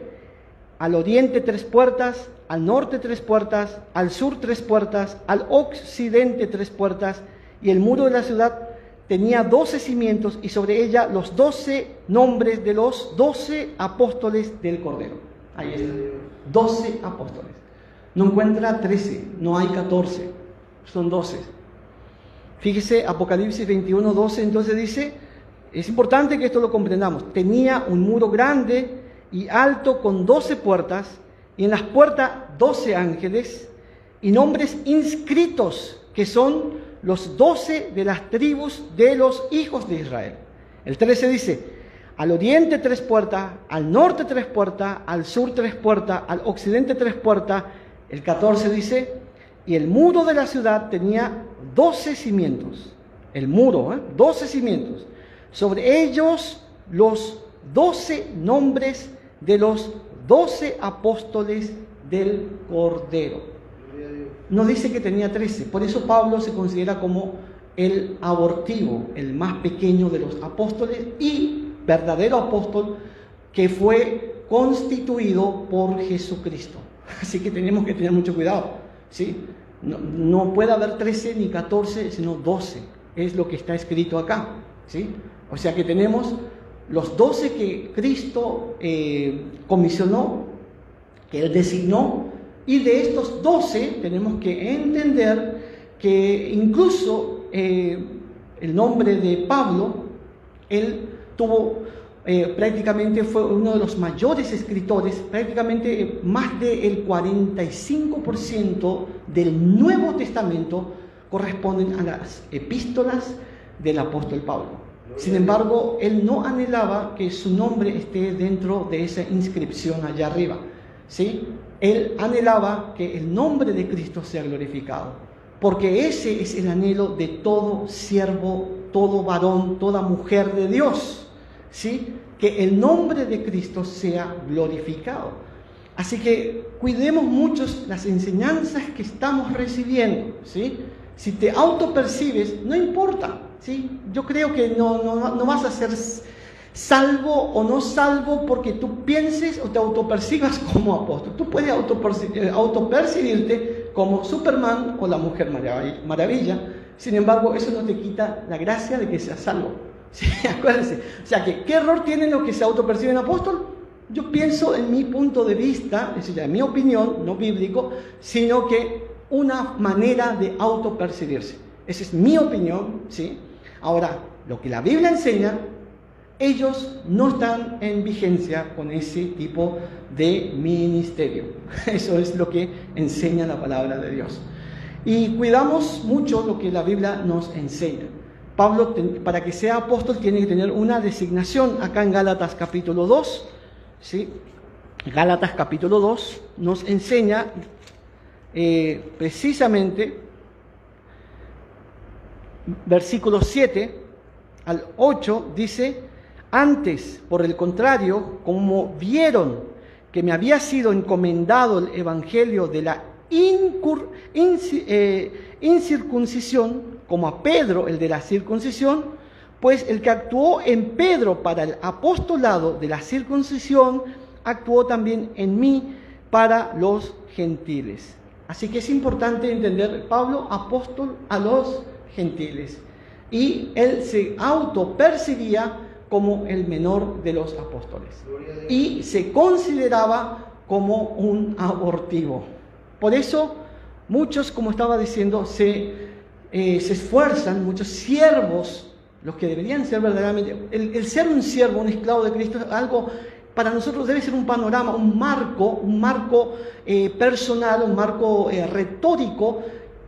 Al oriente 3 puertas, al norte 3 puertas, al sur 3 puertas, al occidente 3 puertas, y el muro de la ciudad tenía 12 cimientos, y sobre ella los 12 nombres de los 12 apóstoles del Cordero. Ahí está, 12 apóstoles. No encuentra 13, no hay 14, son 12. Fíjese, Apocalipsis 21:12, entonces dice, es importante que esto lo comprendamos. Tenía un muro grande y alto con 12 puertas, y en las puertas 12 ángeles y nombres inscritos, que son los 12 de las tribus de los hijos de Israel. El 13 dice: al oriente 3 puertas, al norte 3 puertas, al sur 3 puertas, al occidente 3 puertas. El 14 dice: y el muro de la ciudad tenía 12 cimientos. El muro, 12 cimientos. Sobre ellos los 12 nombres de los 12 apóstoles del Cordero. No dice que tenía 13, por eso Pablo se considera como el abortivo, el más pequeño de los apóstoles y verdadero apóstol que fue constituido por Jesucristo. Así que tenemos que tener mucho cuidado, ¿sí? No puede haber 13 ni 14, sino 12, es lo que está escrito acá, ¿sí? O sea que tenemos los 12 que Cristo comisionó, que Él designó, y de estos 12 tenemos que entender que incluso el nombre de Pablo, él tuvo prácticamente, fue uno de los mayores escritores, prácticamente más del 45% del Nuevo Testamento corresponden a las epístolas del apóstol Pablo. Sin embargo, él no anhelaba que su nombre esté dentro de esa inscripción allá arriba, ¿sí? Él anhelaba que el nombre de Cristo sea glorificado, porque ese es el anhelo de todo siervo, todo varón, toda mujer de Dios, ¿sí? Que el nombre de Cristo sea glorificado. Así que cuidemos mucho las enseñanzas que estamos recibiendo, ¿sí? Si te autopercibes, no importa, ¿sí? Yo creo que no vas a ser salvo o no salvo porque tú pienses o te autopercibas como apóstol. Tú puedes autopercibirte como Superman o la Mujer Maravilla. Sin embargo, eso no te quita la gracia de que seas salvo. ¿Sí? Acuérdense. O sea, ¿qué error tienen los que se autoperciben apóstol? Yo pienso en mi punto de vista, es decir, en mi opinión, no bíblico, sino que una manera de autopercibirse. Esa es mi opinión, ¿sí? Ahora, lo que la Biblia enseña, ellos no están en vigencia con ese tipo de ministerio. Eso es lo que enseña la palabra de Dios. Y cuidamos mucho lo que la Biblia nos enseña. Pablo, para que sea apóstol, tiene que tener una designación. Acá en Gálatas capítulo 2, ¿sí? Gálatas capítulo 2 nos enseña precisamente versículos 7 al 8, dice: antes, por el contrario, como vieron que me había sido encomendado el evangelio de la incircuncisión, como a Pedro el de la circuncisión, pues el que actuó en Pedro para el apostolado de la circuncisión, actuó también en mí para los gentiles. Así que es importante entender, Pablo, apóstol a los gentiles. Y él se autopercibía como el menor de los apóstoles. Y se consideraba como un abortivo. Por eso, muchos, como estaba diciendo, se esfuerzan, muchos siervos, los que deberían ser verdaderamente. El ser un siervo, un esclavo de Cristo, es algo. Para nosotros debe ser un panorama, un marco personal, un marco retórico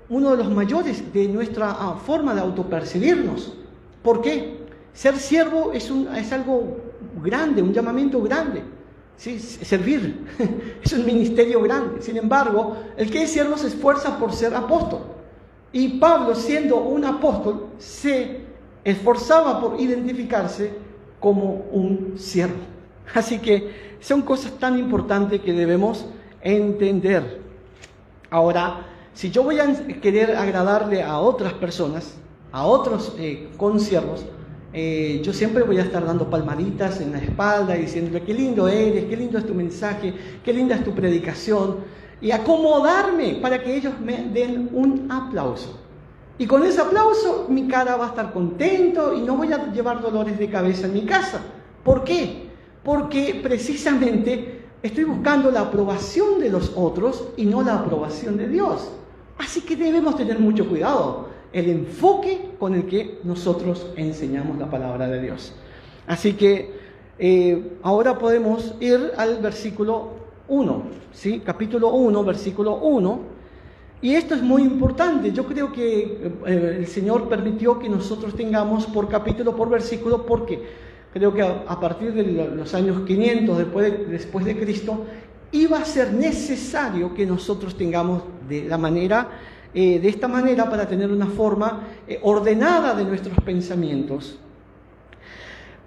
uno de los mayores de nuestra forma de autopercibirnos. ¿Por qué? Ser siervo es algo grande, un llamamiento grande. ¿Sí? Servir es un ministerio grande. Sin embargo, el que es siervo se esfuerza por ser apóstol. Y Pablo, siendo un apóstol, se esforzaba por identificarse como un siervo. Así que son cosas tan importantes que debemos entender. Ahora, si yo voy a querer agradarle a otras personas, a otros consiervos, yo siempre voy a estar dando palmaditas en la espalda y diciéndole qué lindo eres, qué lindo es tu mensaje, qué linda es tu predicación, y acomodarme para que ellos me den un aplauso. Y con ese aplauso mi cara va a estar contento y no voy a llevar dolores de cabeza en mi casa. ¿Por qué? Porque precisamente estoy buscando la aprobación de los otros y no la aprobación de Dios. Así que debemos tener mucho cuidado, el enfoque con el que nosotros enseñamos la palabra de Dios. Así que ahora podemos ir al versículo 1, ¿sí? Capítulo 1, versículo 1. Y esto es muy importante. Yo creo que el Señor permitió que nosotros tengamos por capítulo, por versículo, porque creo que a partir de los años 500 después de Cristo, iba a ser necesario que nosotros tengamos de esta manera para tener una forma ordenada de nuestros pensamientos.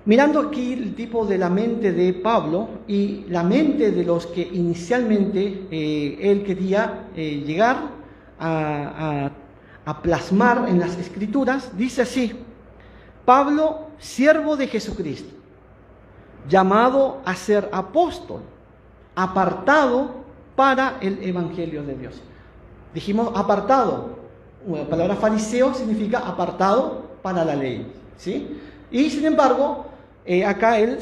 Mirando aquí el tipo de la mente de Pablo y la mente de los que inicialmente él quería llegar a plasmar en las Escrituras, dice así: Pablo, siervo de Jesucristo, llamado a ser apóstol, apartado para el Evangelio de Dios. Dijimos apartado. La palabra fariseo significa apartado para la ley, ¿sí? Y sin embargo, acá él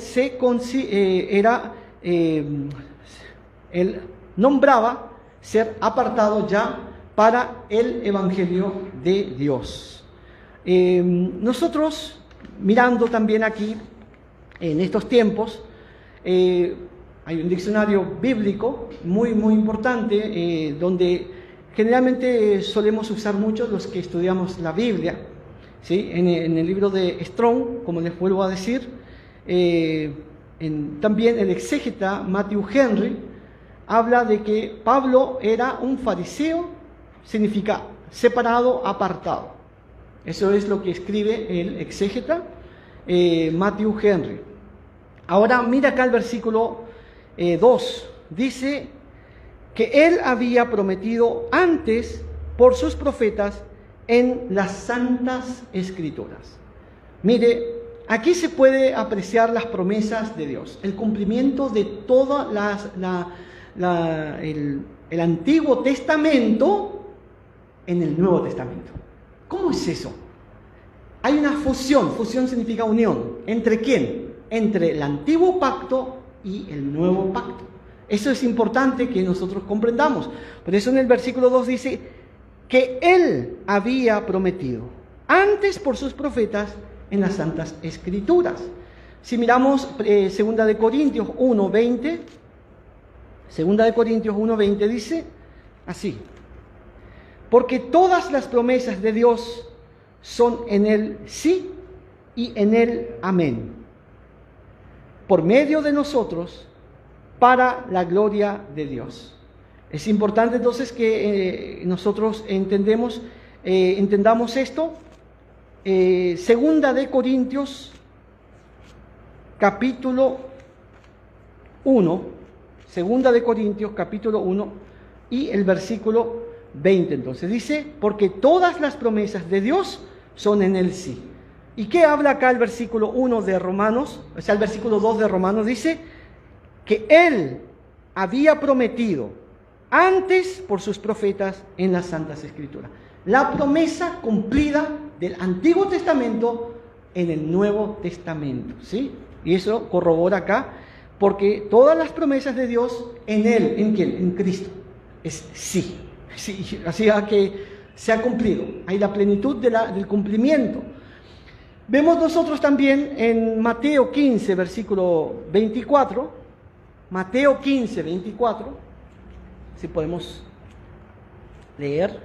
él nombraba ser apartado ya para el Evangelio de Dios. Nosotros, mirando también aquí, en estos tiempos, hay un diccionario bíblico muy, muy importante, donde generalmente solemos usar mucho los que estudiamos la Biblia, ¿sí? En el libro de Strong, como les vuelvo a decir, también el exégeta Matthew Henry habla de que Pablo era un fariseo, significa separado, apartado. Eso es lo que escribe el exégeta Matthew Henry. Ahora mira acá el versículo 2, dice que él había prometido antes por sus profetas en las Santas Escrituras. Mire, aquí se puede apreciar las promesas de Dios, el cumplimiento de todo el Antiguo Testamento en el Nuevo Testamento. ¿Cómo es eso? Hay una fusión significa unión. ¿Entre quién? Entre el Antiguo Pacto y el Nuevo Pacto. Eso es importante que nosotros comprendamos. Por eso en el versículo 2 dice que él había prometido antes por sus profetas en las Santas Escrituras. Si miramos 2 de Corintios 1:20, 2 de Corintios 1:20 dice así: porque todas las promesas de Dios son en el sí y en el amén, por medio de nosotros, para la gloria de Dios. Es importante entonces que nosotros entendamos esto. Segunda de Corintios, capítulo 1, Segunda de Corintios, capítulo 1, y el versículo 20, entonces dice, porque todas las promesas de Dios son en el sí. ¿Y qué habla acá el versículo 1 de Romanos? O sea, el versículo 2 de Romanos dice que él había prometido antes por sus profetas en las Santas Escrituras. La promesa cumplida del Antiguo Testamento en el Nuevo Testamento, ¿sí? Y eso corrobora acá, porque todas las promesas de Dios en él, ¿en quién? En Cristo, es sí. Sí, así que se ha cumplido. Hay la plenitud del cumplimiento. Vemos nosotros también en Mateo 15, versículo 24. Mateo 15, 24. Si podemos leer.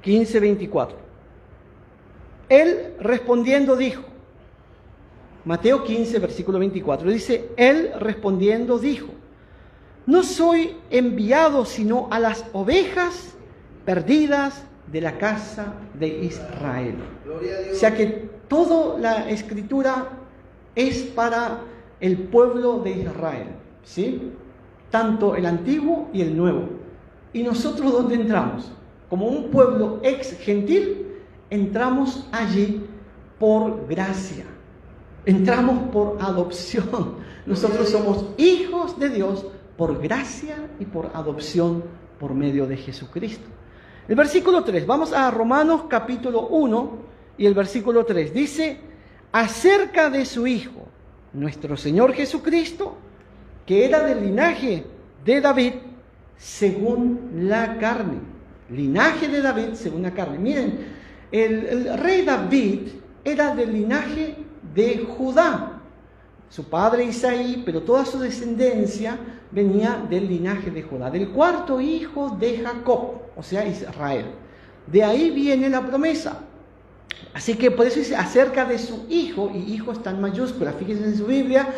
15:24. Él respondiendo dijo, Mateo 15, versículo 24, dice, él respondiendo dijo, no soy enviado sino a las ovejas perdidas de la casa de Israel. O sea que toda la escritura es para el pueblo de Israel, ¿sí? Tanto el antiguo y el nuevo. ¿Y nosotros dónde entramos? Como un pueblo ex gentil, entramos allí por gracia. Entramos por adopción. Nosotros somos hijos de Dios por gracia y por adopción por medio de Jesucristo. El versículo 3, vamos a Romanos capítulo 1 y el versículo 3, dice, acerca de su Hijo, nuestro Señor Jesucristo, que era del linaje de David según la carne. Linaje de David según la carne. Miren, el rey David era del linaje de Judá, su padre Isaí, pero toda su descendencia venía del linaje de Judá, del cuarto hijo de Jacob, o sea, Israel. De ahí viene la promesa. Así que por eso dice acerca de su hijo, y hijo está en mayúscula, fíjense en su Biblia,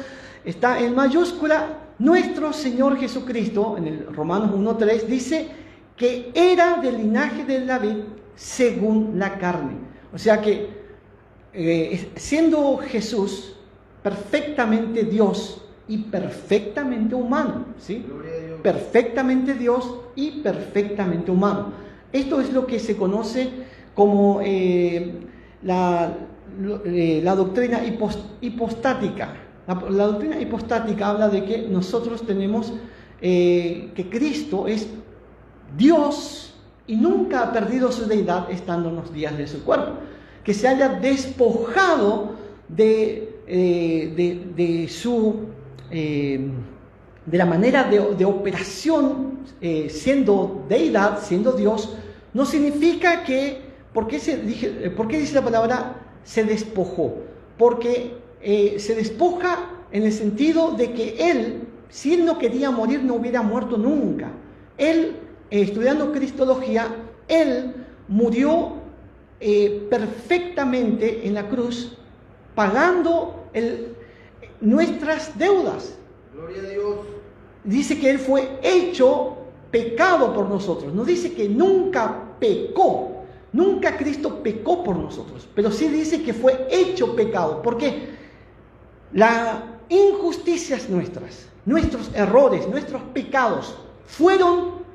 está en mayúscula, nuestro Señor Jesucristo, en el Romanos 1:3, dice que era del linaje de David según la carne. O sea que siendo Jesús perfectamente Dios y perfectamente humano, ¿sí? Perfectamente Dios y perfectamente humano. Esto es lo que se conoce como la doctrina hipostática. La doctrina hipostática habla de que nosotros tenemos que Cristo es Dios y nunca ha perdido su deidad estando en los días de su cuerpo. Que se haya despojado de la manera de operación, siendo deidad, siendo Dios, no significa que, ¿por qué dice la palabra se despojó? Porque se despoja en el sentido de que Él, si Él no quería morir, no hubiera muerto nunca. Él, estudiando Cristología, Él murió perfectamente en la cruz, pagando nuestras deudas. Gloria a Dios. Dice que Él fue hecho pecado por nosotros. No dice que nunca pecó. Nunca Cristo pecó por nosotros. Pero sí dice que fue hecho pecado. ¿Por qué? Las injusticias nuestras, nuestros errores, nuestros pecados fueron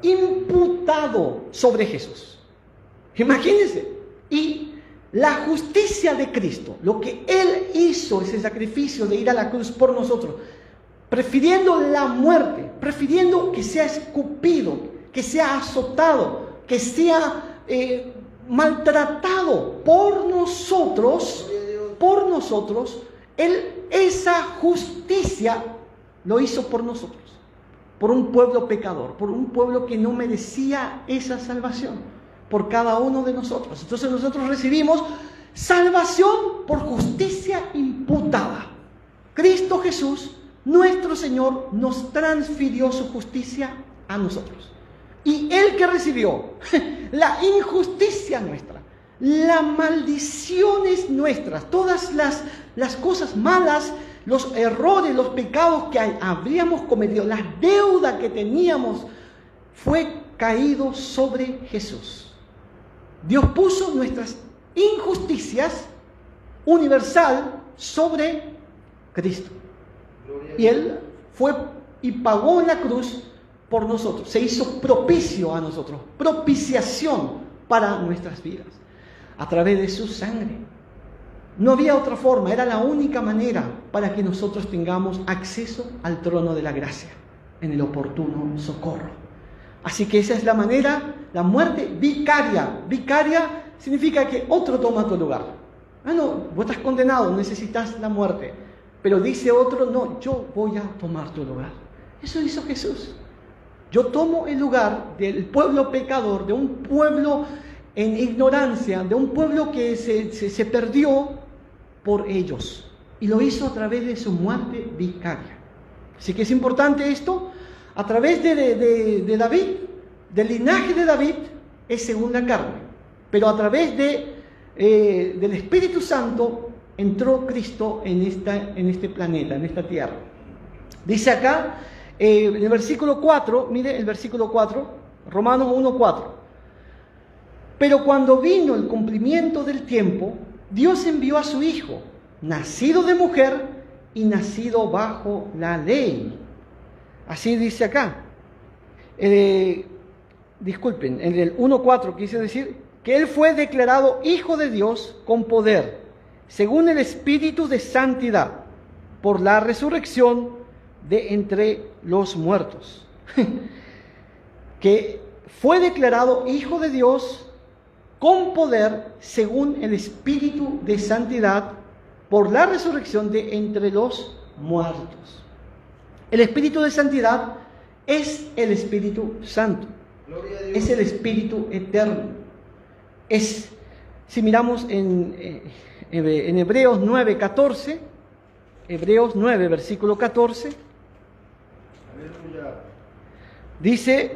imputados sobre Jesús. Imagínense. Y la justicia de Cristo, lo que Él hizo, ese sacrificio de ir a la cruz por nosotros, prefiriendo la muerte, prefiriendo que sea escupido, que sea azotado, que sea maltratado por nosotros, Él esa justicia lo hizo por nosotros, por un pueblo pecador, por un pueblo que no merecía esa salvación. Por cada uno de nosotros. Entonces nosotros recibimos salvación por justicia imputada. Cristo Jesús, nuestro Señor, nos transfirió su justicia a nosotros. Y Él que recibió la injusticia nuestra, las maldiciones nuestras, todas las cosas malas, los errores, los pecados que habríamos cometido, la deuda que teníamos, fue caído sobre Jesús. Dios puso nuestras injusticias universal sobre Cristo. Y Él fue y pagó en la cruz por nosotros. Se hizo propicio a nosotros, propiciación para nuestras vidas, a través de su sangre. No había otra forma, era la única manera para que nosotros tengamos acceso al trono de la gracia, en el oportuno socorro. Así que esa es la manera, la muerte vicaria. Vicaria significa que otro toma tu lugar. No, vos estás condenado, necesitas la muerte. Pero dice otro, no, yo voy a tomar tu lugar. Eso hizo Jesús. Yo tomo el lugar del pueblo pecador, de un pueblo en ignorancia, de un pueblo que se perdió por ellos. Y lo hizo a través de su muerte vicaria. Así que es importante esto. A través de David, del linaje de David, es según la carne, pero a través del Espíritu Santo entró Cristo en este planeta, en esta tierra. Dice acá, en el versículo 4, mire el versículo 4, Romanos 1:4. Pero cuando vino el cumplimiento del tiempo, Dios envió a su Hijo, nacido de mujer y nacido bajo la ley. Así dice acá. Disculpen, en el 1:4 quise decir que Él fue declarado Hijo de Dios con poder, según el Espíritu de Santidad, por la resurrección de entre los muertos. Que fue declarado Hijo de Dios con poder, según el Espíritu de Santidad, por la resurrección de entre los muertos. El Espíritu de Santidad es el Espíritu Santo, es el Espíritu eterno. Si miramos en Hebreos 9:14, Hebreos 9, versículo 14, dice: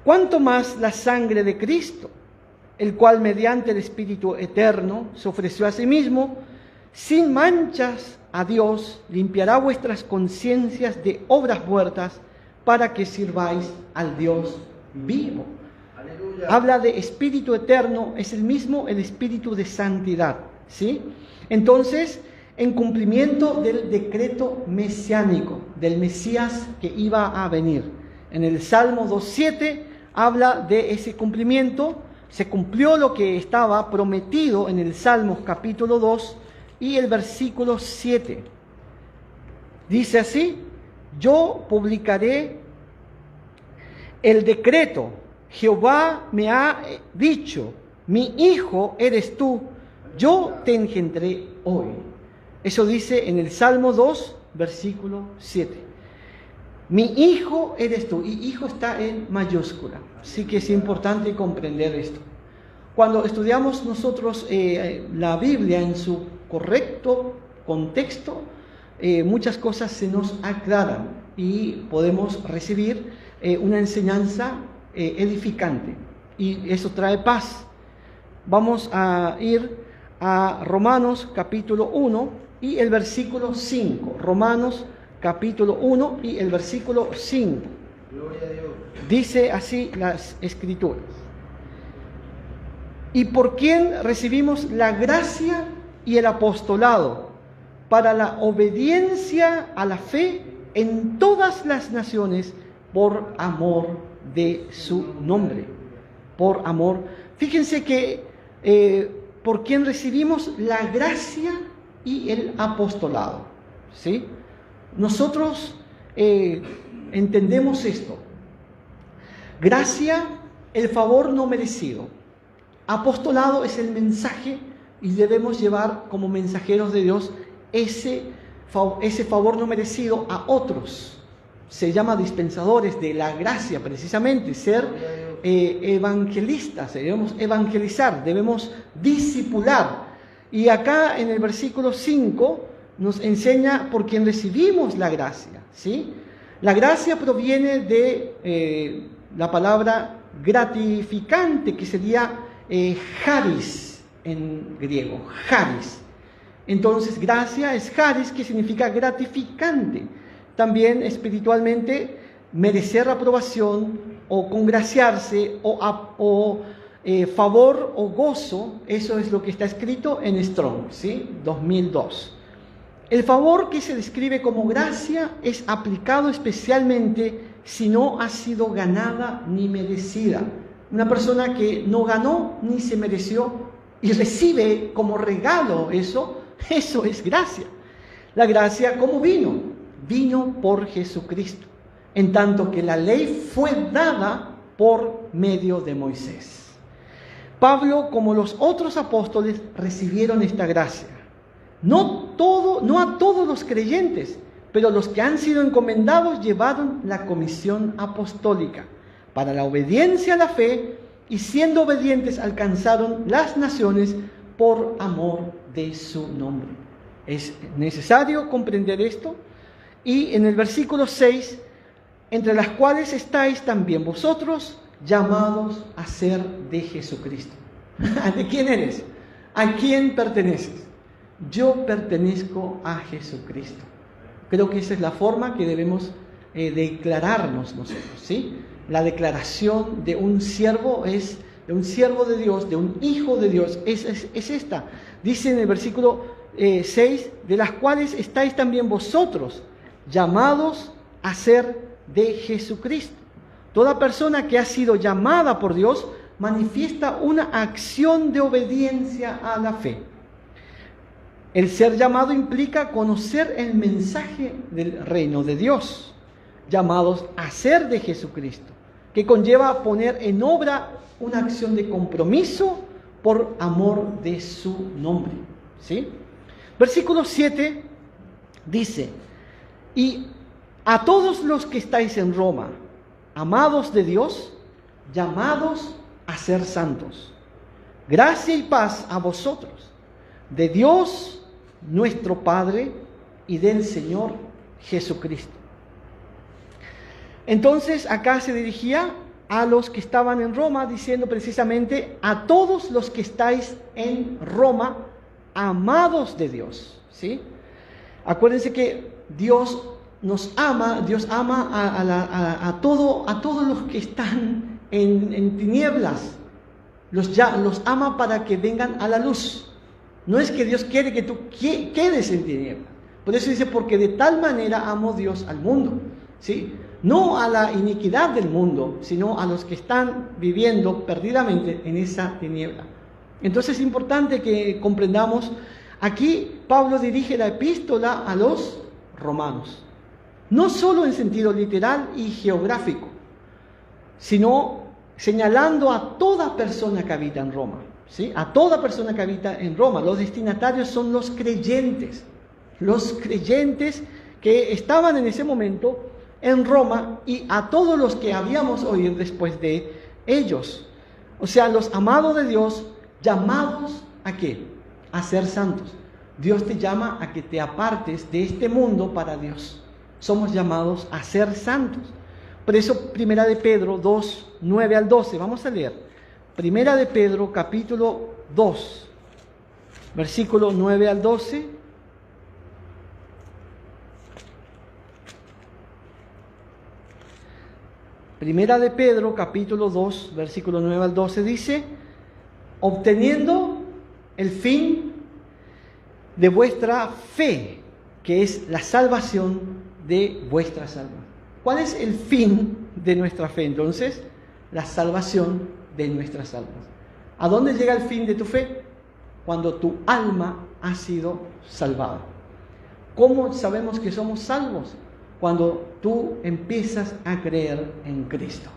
cuánto más la sangre de Cristo, el cual mediante el Espíritu eterno se ofreció a sí mismo, sin manchas a Dios, limpiará vuestras conciencias de obras muertas para que sirváis al Dios vivo. Aleluya. Habla de Espíritu eterno, es el mismo el Espíritu de santidad, ¿sí? Entonces, en cumplimiento del decreto mesiánico, del Mesías que iba a venir. En el Salmo 2:7 habla de ese cumplimiento. Se cumplió lo que estaba prometido en el Salmos capítulo 2 y el versículo 7. Dice así: yo publicaré el decreto. Jehová me ha dicho, mi hijo eres tú, yo te engendré hoy. Eso dice en el Salmo 2, versículo 7. Mi hijo eres tú, y hijo está en mayúscula. Así que es importante comprender esto. Cuando estudiamos nosotros la Biblia en su correcto contexto, muchas cosas se nos aclaran y podemos recibir una enseñanza edificante, y eso trae paz. Vamos a ir a Romanos capítulo 1 y el versículo 5. Romanos capítulo 1 y el versículo 5. Gloria a Dios. Dice así las Escrituras: y por quien recibimos la gracia y el apostolado para la obediencia a la fe en todas las naciones, por amor de su nombre. Por amor. Fíjense que por quien recibimos la gracia y el apostolado, ¿sí? Nosotros entendemos esto. Gracia, el favor no merecido. Apostolado es el mensaje, y debemos llevar como mensajeros de Dios ese favor no merecido a otros. Se llama dispensadores de la gracia, precisamente, ser evangelistas. Debemos evangelizar, debemos discipular. Y acá en el versículo 5 nos enseña por quien recibimos la gracia, ¿sí? La gracia proviene de la palabra gratificante, que sería charis en griego, charis. Entonces, gracia es charis, que significa gratificante. También espiritualmente, merecer aprobación o congraciarse o favor o gozo. Eso es lo que está escrito en Strong, ¿sí? 2002. El favor que se describe como gracia es aplicado especialmente si no ha sido ganada ni merecida. Una persona que no ganó ni se mereció y recibe como regalo eso es gracia. La gracia, ¿cómo vino? Vino por Jesucristo, en tanto que la ley fue dada por medio de Moisés. Pablo, como los otros apóstoles, recibieron esta gracia. No a todos los creyentes, pero los que han sido encomendados llevaron la comisión apostólica para la obediencia a la fe, y siendo obedientes alcanzaron las naciones por amor de su nombre. Es necesario comprender esto. Y en el versículo 6, entre las cuales estáis también vosotros, llamados a ser de Jesucristo. ¿De quién eres? ¿A quién perteneces? Yo pertenezco a Jesucristo. Creo que esa es la forma que debemos declararnos nosotros, ¿sí? La declaración de un siervo es de un siervo de Dios, de un hijo de Dios, es esta. Dice en el versículo 6, de las cuales estáis también vosotros, llamados a ser de Jesucristo. Toda persona que ha sido llamada por Dios manifiesta una acción de obediencia a la fe. El ser llamado implica conocer el mensaje del reino de Dios, llamados a ser de Jesucristo, que conlleva poner en obra una acción de compromiso por amor de su nombre, ¿sí? Versículo 7 dice: y a todos los que estáis en Roma, amados de Dios, llamados a ser santos, gracia y paz a vosotros, de Dios nuestro Padre y del Señor Jesucristo. Entonces acá se dirigía a los que estaban en Roma, diciendo precisamente: a todos los que estáis en Roma, amados de Dios, ¿sí? Acuérdense que Dios nos ama, Dios ama a todos los que están en tinieblas, los ama para que vengan a la luz. No es que Dios quiere que tú quedes en tinieblas. Por eso dice: porque de tal manera amó Dios al mundo, ¿sí? No a la iniquidad del mundo, sino a los que están viviendo perdidamente en esa tiniebla. Entonces es importante que comprendamos, aquí Pablo dirige la epístola a los romanos, no solo en sentido literal y geográfico, sino señalando a toda persona que habita en Roma, ¿sí? A toda persona que habita en Roma. Los destinatarios son los creyentes que estaban en ese momento en Roma, y a todos los que habíamos oído después de ellos. O sea, los amados de Dios, llamados ¿a qué? A ser santos. Dios te llama a que te apartes de este mundo para Dios. Somos llamados a ser santos. Por eso, Primera de Pedro 2, 9 al 12, vamos a leer. Primera de Pedro, capítulo 2, versículo 9 al 12. Primera de Pedro, capítulo 2, versículo 9 al 12, dice: obteniendo el fin de vuestra fe, que es la salvación de vuestras almas. ¿Cuál es el fin de nuestra fe entonces? La salvación de nuestras almas. ¿A dónde llega el fin de tu fe? Cuando tu alma ha sido salvada. ¿Cómo sabemos que somos salvos? Cuando tú empiezas a creer en Cristo.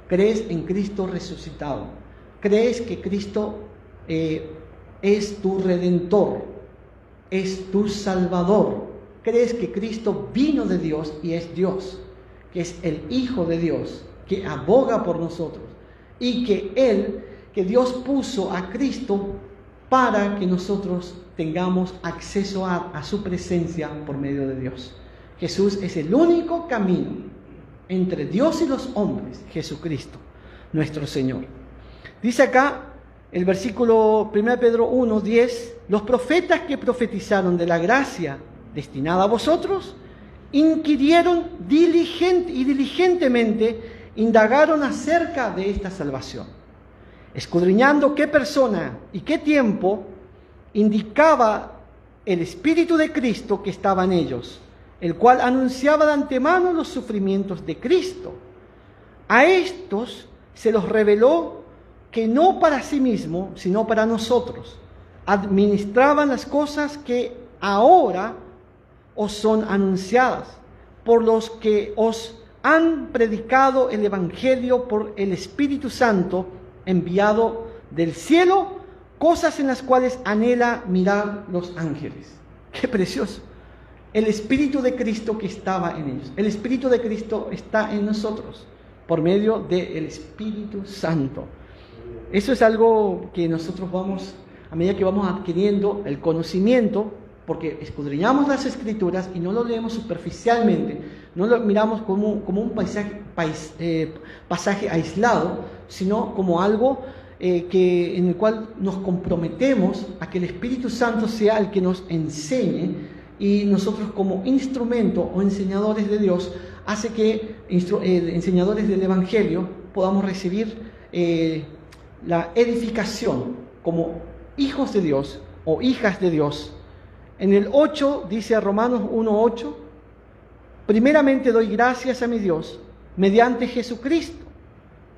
Crees en Cristo resucitado. Crees que Cristo es tu Redentor, es tu Salvador. Crees que Cristo vino de Dios y es Dios, que es el Hijo de Dios, que aboga por nosotros, y que Dios puso a Cristo para que nosotros tengamos acceso a su presencia por medio de Dios. Jesús es el único camino entre Dios y los hombres, Jesucristo, nuestro Señor. Dice acá el versículo 1 Pedro 1, 10, los profetas que profetizaron de la gracia destinada a vosotros, inquirieron diligentemente, indagaron acerca de esta salvación, escudriñando qué persona y qué tiempo indicaba el Espíritu de Cristo que estaba en ellos, el cual anunciaba de antemano los sufrimientos de Cristo. A estos se los reveló que no para sí mismo, sino para nosotros, administraban las cosas que ahora os son anunciadas, por los que os han predicado el Evangelio por el Espíritu Santo enviado del cielo, cosas en las cuales anhela mirar los ángeles. ¡Qué precioso! El Espíritu de Cristo que estaba en ellos. El Espíritu de Cristo está en nosotros por medio del Espíritu Santo. Eso es algo que nosotros vamos, a medida que vamos adquiriendo el conocimiento, porque escudriñamos las Escrituras y no lo leemos superficialmente, no lo miramos como un pasaje aislado, sino como algo en el cual nos comprometemos a que el Espíritu Santo sea el que nos enseñe, y nosotros como instrumento o enseñadores de Dios hace que enseñadores del Evangelio podamos recibir la edificación como hijos de Dios o hijas de Dios. En el 8 dice Romanos 1:8, primeramente doy gracias a mi Dios mediante Jesucristo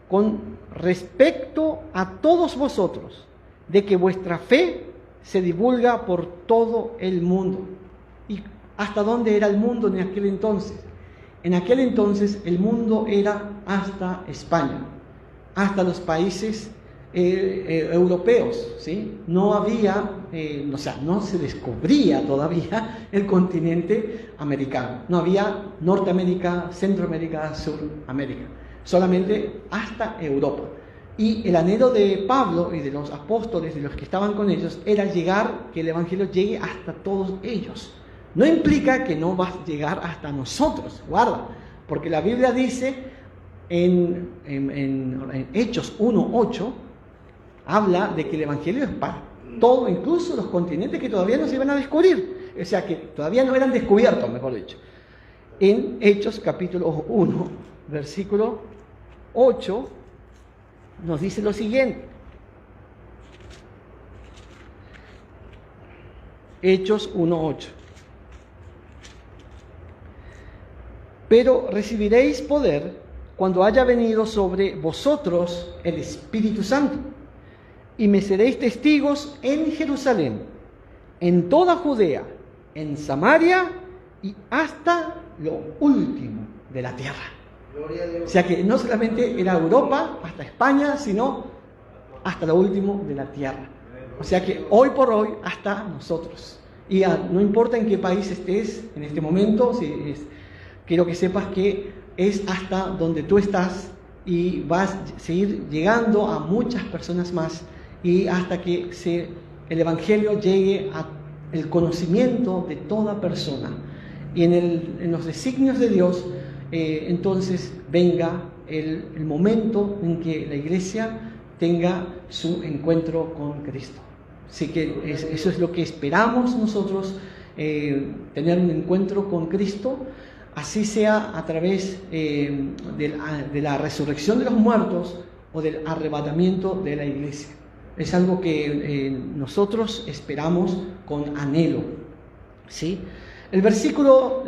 con respecto a todos vosotros, de que vuestra fe se divulga por todo el mundo. ¿Y hasta dónde era el mundo en aquel entonces? En aquel entonces el mundo era hasta España, hasta los países europeos, ¿sí? No había, no se descubría todavía el continente americano. No había Norteamérica, Centroamérica, Suramérica, solamente hasta Europa. Y el anhelo de Pablo y de los apóstoles, de los que estaban con ellos, era que el Evangelio llegue hasta todos ellos. No implica que no va a llegar hasta nosotros, guarda, porque la Biblia dice en Hechos 1:8, habla de que el Evangelio es para todo, incluso los continentes que todavía no se iban a descubrir, o sea, que todavía no eran descubiertos, mejor dicho. En Hechos capítulo 1, versículo 8, nos dice lo siguiente. Hechos 1:8. Pero recibiréis poder cuando haya venido sobre vosotros el Espíritu Santo, y me seréis testigos en Jerusalén, en toda Judea, en Samaria y hasta lo último de la tierra. Gloria a Dios. O sea que no solamente era Europa, hasta España, sino hasta lo último de la tierra. O sea que hoy por hoy hasta nosotros. Y no importa en qué país estés en este momento, quiero que sepas que es hasta donde tú estás, y vas a seguir llegando a muchas personas más, y hasta que el Evangelio llegue al conocimiento de toda persona. Y en los designios de Dios, entonces venga el momento en que la iglesia tenga su encuentro con Cristo. Así que eso es lo que esperamos nosotros, tener un encuentro con Cristo, así sea a través de la resurrección de los muertos o del arrebatamiento de la iglesia. Es algo que nosotros esperamos con anhelo, ¿sí? El versículo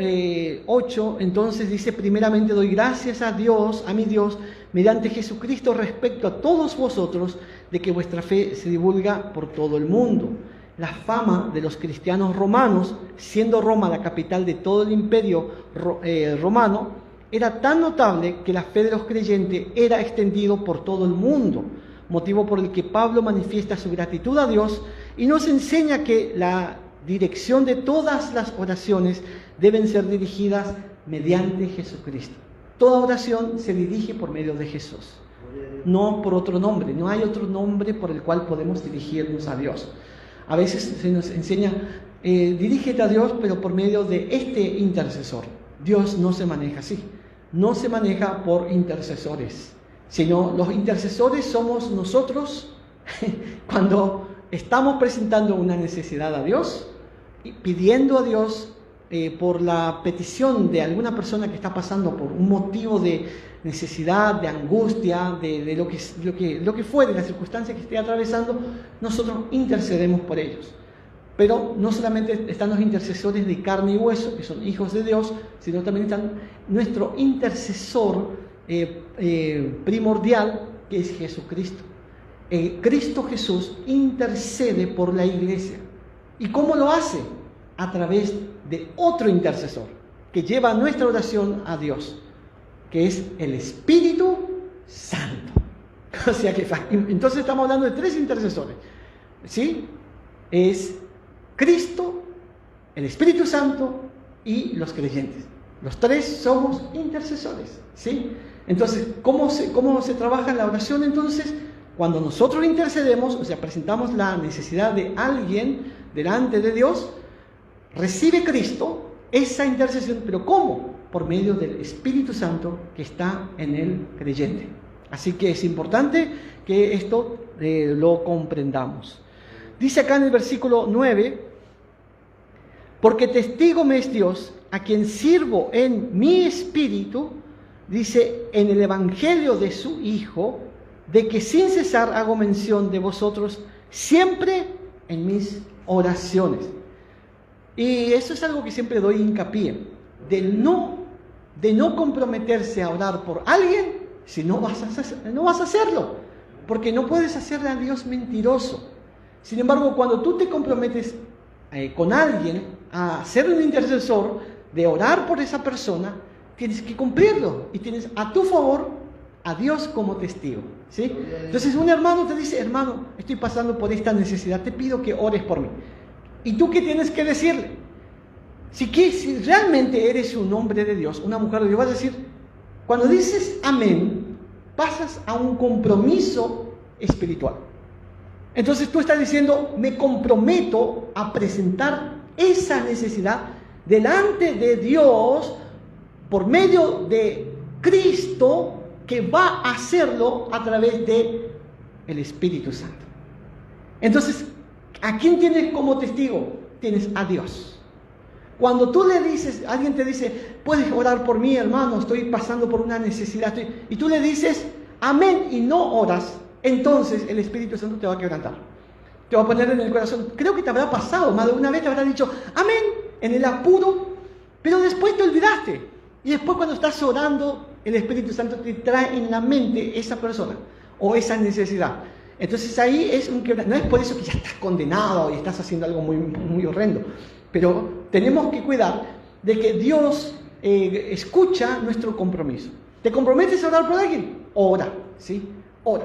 8 entonces dice: primeramente doy gracias a Dios, a mi Dios, mediante Jesucristo, respecto a todos vosotros, de que vuestra fe se divulga por todo el mundo. La fama de los cristianos romanos, siendo Roma la capital de todo el imperio romano, era tan notable que la fe de los creyentes era extendido por todo el mundo, motivo por el que Pablo manifiesta su gratitud a Dios y nos enseña que la dirección de todas las oraciones deben ser dirigidas mediante Jesucristo. Toda oración se dirige por medio de Jesús, no por otro nombre. No hay otro nombre por el cual podemos dirigirnos a Dios. A veces se nos enseña, dirígete a Dios, pero por medio de este intercesor. Dios no se maneja así, no se maneja por intercesores, sino los intercesores somos nosotros cuando estamos presentando una necesidad a Dios, pidiendo a Dios por la petición de alguna persona que está pasando por un motivo de necesidad, de angustia, de lo que fue, de la circunstancia que esté atravesando. Nosotros intercedemos por ellos. Pero no solamente están los intercesores de carne y hueso, que son hijos de Dios, sino también están nuestro intercesor primordial, que es Jesucristo. Cristo Jesús intercede por la iglesia. ¿Y cómo lo hace? A través de otro intercesor que lleva nuestra oración a Dios, que es el Espíritu Santo. O sea que entonces estamos hablando de tres intercesores, ¿sí? Es Cristo, el Espíritu Santo y los creyentes. Los tres somos intercesores, ¿sí? Entonces, ¿cómo se trabaja la oración entonces? Cuando nosotros intercedemos, o sea, presentamos la necesidad de alguien delante de Dios, recibe Cristo esa intercesión. ¿Pero cómo? por medio del Espíritu Santo que está en el creyente. Así que es importante que esto lo comprendamos. Dice acá en el versículo 9, porque testigo me es Dios, a quien sirvo en mi espíritu, dice, en el evangelio de su Hijo, de que sin cesar hago mención de vosotros siempre en mis oraciones. Y eso es algo que siempre doy hincapié, de no comprometerse a orar por alguien si no vas a hacerlo, porque no puedes hacerle a Dios mentiroso. Sin embargo, cuando tú te comprometes con alguien a ser un intercesor, de orar por esa persona, tienes que cumplirlo y tienes a tu favor a Dios como testigo, ¿sí? Entonces un hermano te dice, hermano, estoy pasando por esta necesidad, te pido que ores por mí. ¿Y tú qué tienes que decirle? Si realmente eres un hombre de Dios, una mujer de Dios, vas a decir, cuando dices amén, pasas a un compromiso espiritual. Entonces tú estás diciendo, me comprometo a presentar esa necesidad delante de Dios por medio de Cristo, que va a hacerlo a través de el Espíritu Santo. Entonces, ¿a quién tienes como testigo? Tienes a Dios. Cuando tú le dices, alguien te dice, puedes orar por mí, hermano, estoy pasando por una necesidad, y tú le dices, amén, y no oras, entonces el Espíritu Santo te va a quebrantar. Te va a poner en el corazón. Creo que te habrá pasado, más de una vez te habrá dicho, amén, en el apuro, pero después te olvidaste. Y después cuando estás orando, el Espíritu Santo te trae en la mente esa persona o esa necesidad. Entonces ahí es un quebranto. No es por eso que ya estás condenado y estás haciendo algo muy, muy horrendo. Pero tenemos que cuidar de que Dios escucha nuestro compromiso. ¿Te comprometes a orar por alguien? Ora, ¿sí? Ora.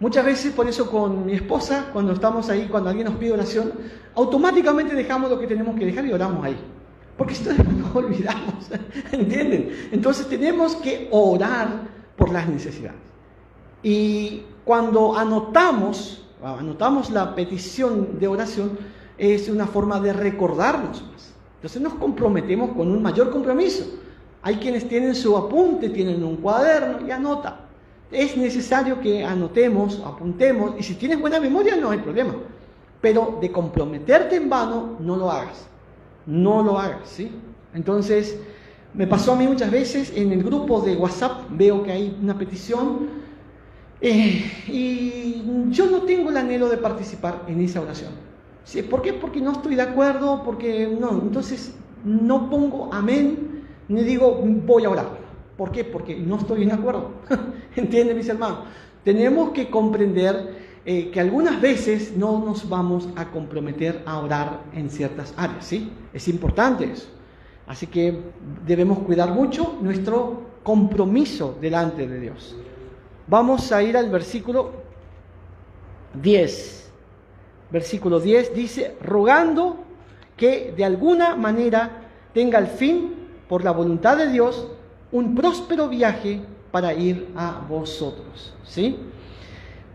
Muchas veces, por eso con mi esposa, cuando estamos ahí, cuando alguien nos pide oración, automáticamente dejamos lo que tenemos que dejar y oramos ahí. Porque si no, nos olvidamos, ¿entienden? Entonces tenemos que orar por las necesidades. Y cuando anotamos la petición de oración, es una forma de recordarnos más. Entonces nos comprometemos con un mayor compromiso. Hay quienes tienen su apunte, tienen un cuaderno y anota. Es necesario que anotemos, apuntemos, y si tienes buena memoria no hay problema. Pero de comprometerte en vano, no lo hagas. No lo hagas, ¿sí? Entonces, me pasó a mí muchas veces en el grupo de WhatsApp, veo que hay una petición y yo no tengo el anhelo de participar en esa oración. ¿Sí? ¿Por qué? Porque no estoy de acuerdo, porque no. Entonces, no pongo amén, ni digo voy a orar. ¿Por qué? Porque no estoy de acuerdo. ¿Entienden, mis hermanos? Tenemos que comprender que algunas veces no nos vamos a comprometer a orar en ciertas áreas, ¿sí? Es importante eso. Así que debemos cuidar mucho nuestro compromiso delante de Dios. Vamos a ir al versículo 10. Versículo 10 dice, rogando que de alguna manera tenga al fin, por la voluntad de Dios, un próspero viaje para ir a vosotros, ¿sí?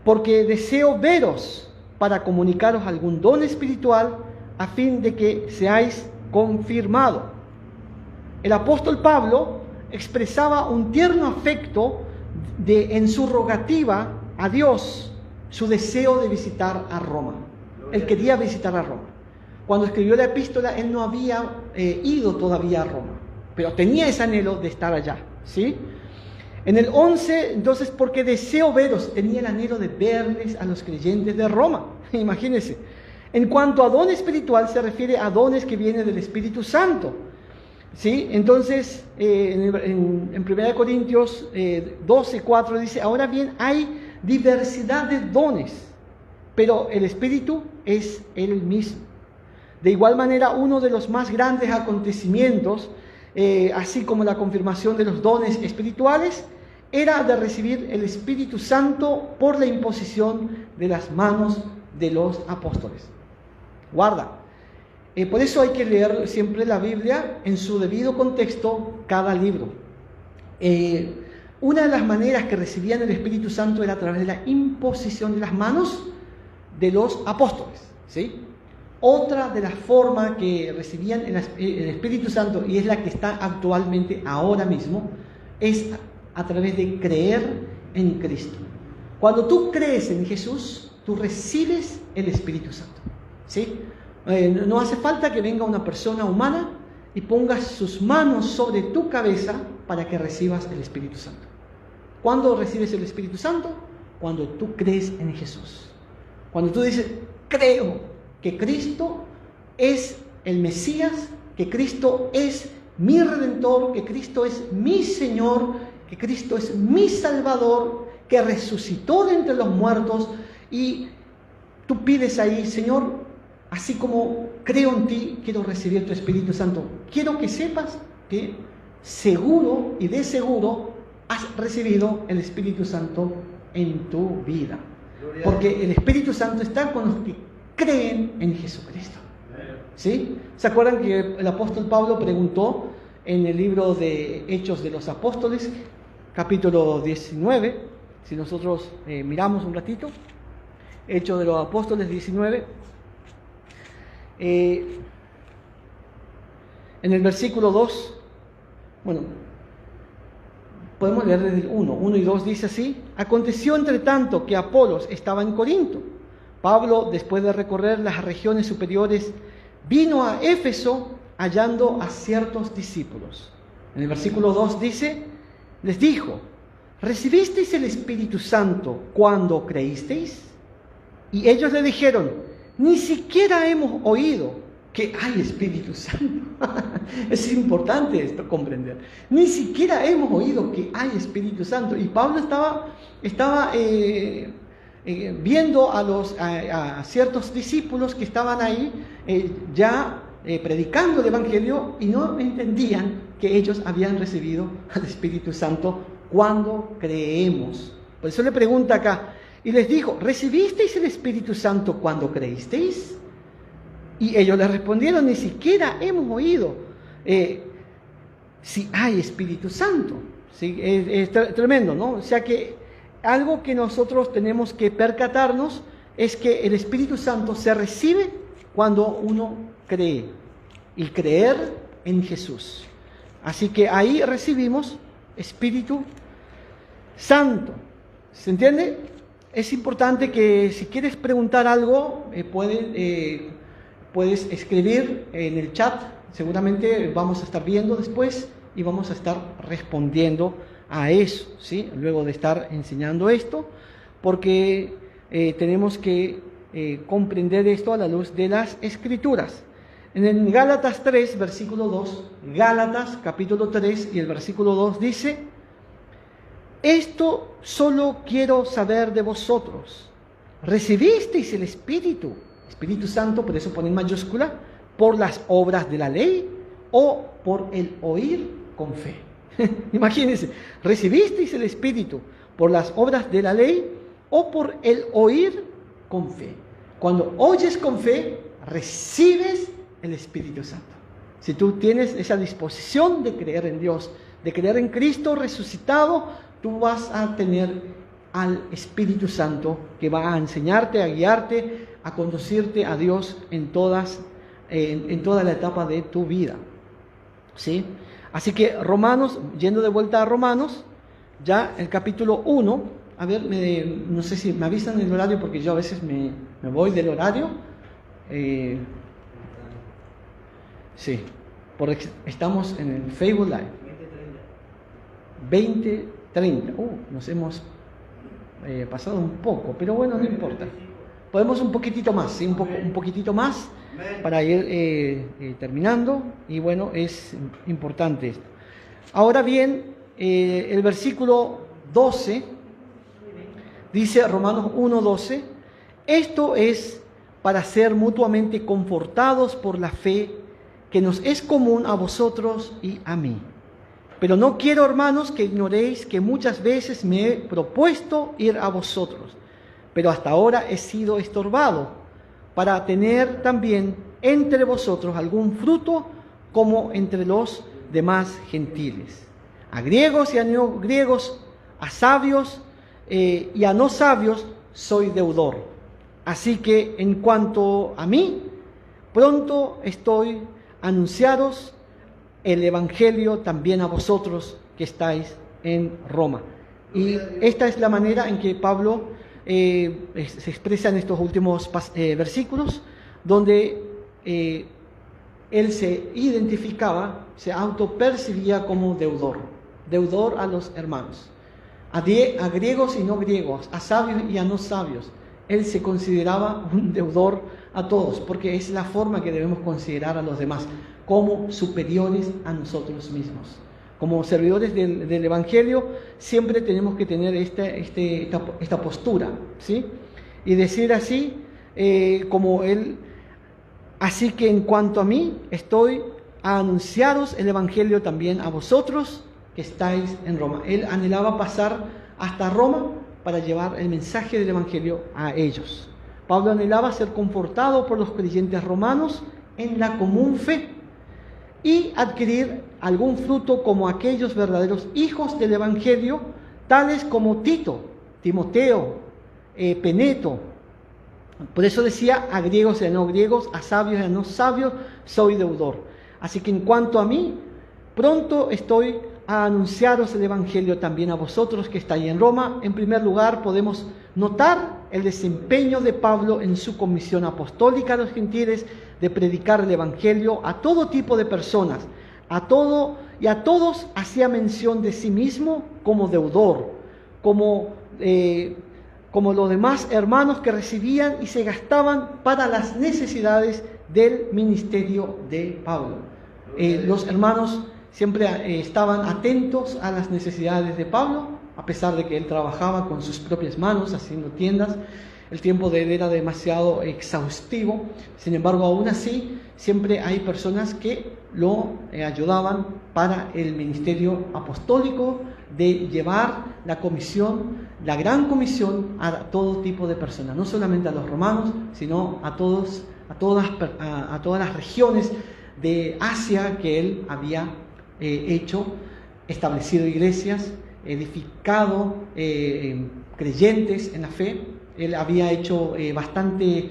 Porque deseo veros para comunicaros algún don espiritual a fin de que seáis confirmados. El apóstol Pablo expresaba un tierno afecto en su rogativa a Dios, su deseo de visitar a Roma. Él quería visitar a Roma. Cuando escribió la epístola, él no había ido todavía a Roma, pero tenía ese anhelo de estar allá, ¿sí? En el 11, entonces, porque deseo veros, tenía el anhelo de verles a los creyentes de Roma, imagínense. En cuanto a don espiritual, se refiere a dones que vienen del Espíritu Santo, ¿sí? Entonces, en 1 Corintios 12:4 dice, ahora bien, hay diversidad de dones, pero el Espíritu es el mismo. De igual manera, uno de los más grandes acontecimientos, así como la confirmación de los dones espirituales, era de recibir el Espíritu Santo por la imposición de las manos de los apóstoles. Guarda. Por eso hay que leer siempre la Biblia en su debido contexto, cada libro. Una de las maneras que recibían el Espíritu Santo era a través de la imposición de las manos de los apóstoles, ¿sí? Otra de las formas que recibían el Espíritu Santo, y es la que está actualmente, ahora mismo, es a través de creer en Cristo. Cuando tú crees en Jesús, tú recibes el Espíritu Santo, ¿sí? No hace falta que venga una persona humana y ponga sus manos sobre tu cabeza para que recibas el Espíritu Santo. ¿Cuándo recibes el Espíritu Santo? Cuando tú crees en Jesús. Cuando tú dices, creo que Cristo es el Mesías, que Cristo es mi Redentor, que Cristo es mi Señor, que Cristo es mi Salvador, que resucitó de entre los muertos, y tú pides ahí, Señor, así como creo en ti, quiero recibir tu Espíritu Santo. Quiero que sepas que seguro y de seguro has recibido el Espíritu Santo en tu vida. Porque el Espíritu Santo está con los que creen en Jesucristo. ¿Sí? ¿Se acuerdan que el apóstol Pablo preguntó en el libro de Hechos de los Apóstoles, capítulo 19, si nosotros miramos un ratito, Hechos de los Apóstoles 19, en el versículo 2, bueno, podemos leer desde el 1 y 2, dice así: aconteció entre tanto que Apolos estaba en Corinto. Pablo, después de recorrer las regiones superiores, vino a Éfeso hallando a ciertos discípulos. En el versículo 2 dice, les dijo, ¿recibisteis el Espíritu Santo cuando creísteis? Y ellos le dijeron, ni siquiera hemos oído que hay Espíritu Santo. Es importante esto comprender. Ni siquiera hemos oído que hay Espíritu Santo. Y Pablo estaba viendo a ciertos discípulos que estaban ahí predicando el Evangelio, y no entendían que ellos habían recibido al Espíritu Santo cuando creemos. Por eso le pregunta acá, y les dijo, ¿recibisteis el Espíritu Santo cuando creísteis? Y ellos le respondieron, ni siquiera hemos oído si hay Espíritu Santo. ¿Sí? Es tremendo, ¿no? O sea que algo que nosotros tenemos que percatarnos es que el Espíritu Santo se recibe cuando uno cree, y creer en Jesús. Así que ahí recibimos Espíritu Santo. ¿Se entiende? Es importante que si quieres preguntar algo, puedes escribir en el chat. Seguramente vamos a estar viendo después y vamos a estar respondiendo a eso, ¿sí? Luego de estar enseñando esto, porque tenemos que comprender esto a la luz de las Escrituras. En Gálatas 3, versículo 2, Gálatas capítulo 3 y el versículo 2 dice, esto solo quiero saber de vosotros, ¿recibisteis el Espíritu Santo, por eso pone en mayúscula, por las obras de la ley o por el oír con fe? Imagínense, ¿recibisteis el Espíritu por las obras de la ley o por el oír con fe? Cuando oyes con fe, recibes el Espíritu Santo. Si tú tienes esa disposición de creer en Dios, de creer en Cristo resucitado, tú vas a tener al Espíritu Santo que va a enseñarte, a guiarte, a conducirte a Dios en toda la etapa de tu vida. ¿Sí? Así que Romanos, yendo de vuelta a Romanos, ya el capítulo 1, a ver, no sé si me avisan el horario porque yo a veces me voy del horario. Sí, porque estamos en el Facebook Live. 20:30. Nos hemos pasado un poco, pero bueno, no importa. Podemos un poquitito más, ¿sí? un poquitito más para ir terminando, y bueno, es importante esto. Ahora bien, el versículo 12 dice, Romanos 1:12, esto es para ser mutuamente confortados por la fe que nos es común a vosotros y a mí. Pero no quiero, hermanos, que ignoréis que muchas veces me he propuesto ir a vosotros, pero hasta ahora he sido estorbado, para tener también entre vosotros algún fruto como entre los demás gentiles. A griegos y a no griegos, a sabios y a no sabios soy deudor. Así que en cuanto a mí, pronto estoy a anunciaros el Evangelio también a vosotros que estáis en Roma. Y esta es la manera en que Pablo se expresa en estos últimos versículos, donde él se identificaba, se autopercibía como deudor a los hermanos, a griegos y no griegos, a sabios y a no sabios. Él se consideraba un deudor a todos, porque es la forma que debemos considerar a los demás, como superiores a nosotros mismos. Como servidores del Evangelio, siempre tenemos que tener esta postura, ¿sí? Y decir así, como él: así que en cuanto a mí, estoy a anunciaros el Evangelio también a vosotros que estáis en Roma. Él anhelaba pasar hasta Roma para llevar el mensaje del Evangelio a ellos. Pablo anhelaba ser confortado por los creyentes romanos en la común fe y adquirir algún fruto como aquellos verdaderos hijos del Evangelio, tales como Tito, Timoteo, Peneto. Por eso decía: a griegos y a no griegos, a sabios y a no sabios, soy deudor. Así que en cuanto a mí, pronto estoy a anunciaros el Evangelio también a vosotros que estáis en Roma. En primer lugar, podemos notar el desempeño de Pablo en su comisión apostólica a los gentiles de predicar el Evangelio a todo tipo de personas, a todos hacía mención de sí mismo como deudor, como los demás hermanos que recibían y se gastaban para las necesidades del ministerio de Pablo. Los hermanos siempre estaban atentos a las necesidades de Pablo, a pesar de que él trabajaba con sus propias manos haciendo tiendas. El tiempo de él era demasiado exhaustivo. Sin embargo, aún así, siempre hay personas que lo ayudaban para el ministerio apostólico de llevar la comisión, la gran comisión, a todo tipo de personas, no solamente a los romanos, sino a todas las regiones de Asia que él había establecido iglesias, edificado creyentes en la fe. Él había hecho bastante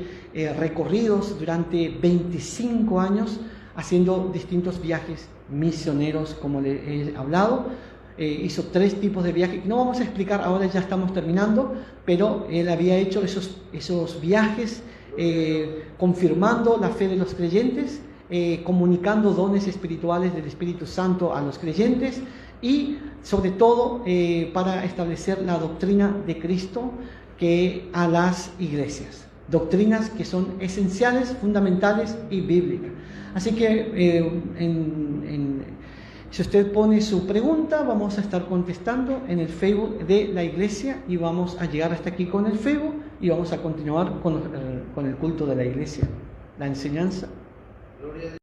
recorridos durante 25 años, haciendo distintos viajes misioneros, como le he hablado. Hizo 3 tipos de viajes, no vamos a explicar ahora, ya estamos terminando, pero él había hecho esos viajes confirmando la fe de los creyentes, comunicando dones espirituales del Espíritu Santo a los creyentes y sobre todo para establecer la doctrina de Cristo a las iglesias, doctrinas que son esenciales, fundamentales y bíblicas. Así que si usted pone su pregunta, vamos a estar contestando en el Facebook de la iglesia y vamos a llegar hasta aquí con el Facebook y vamos a continuar con el culto de la iglesia, la enseñanza.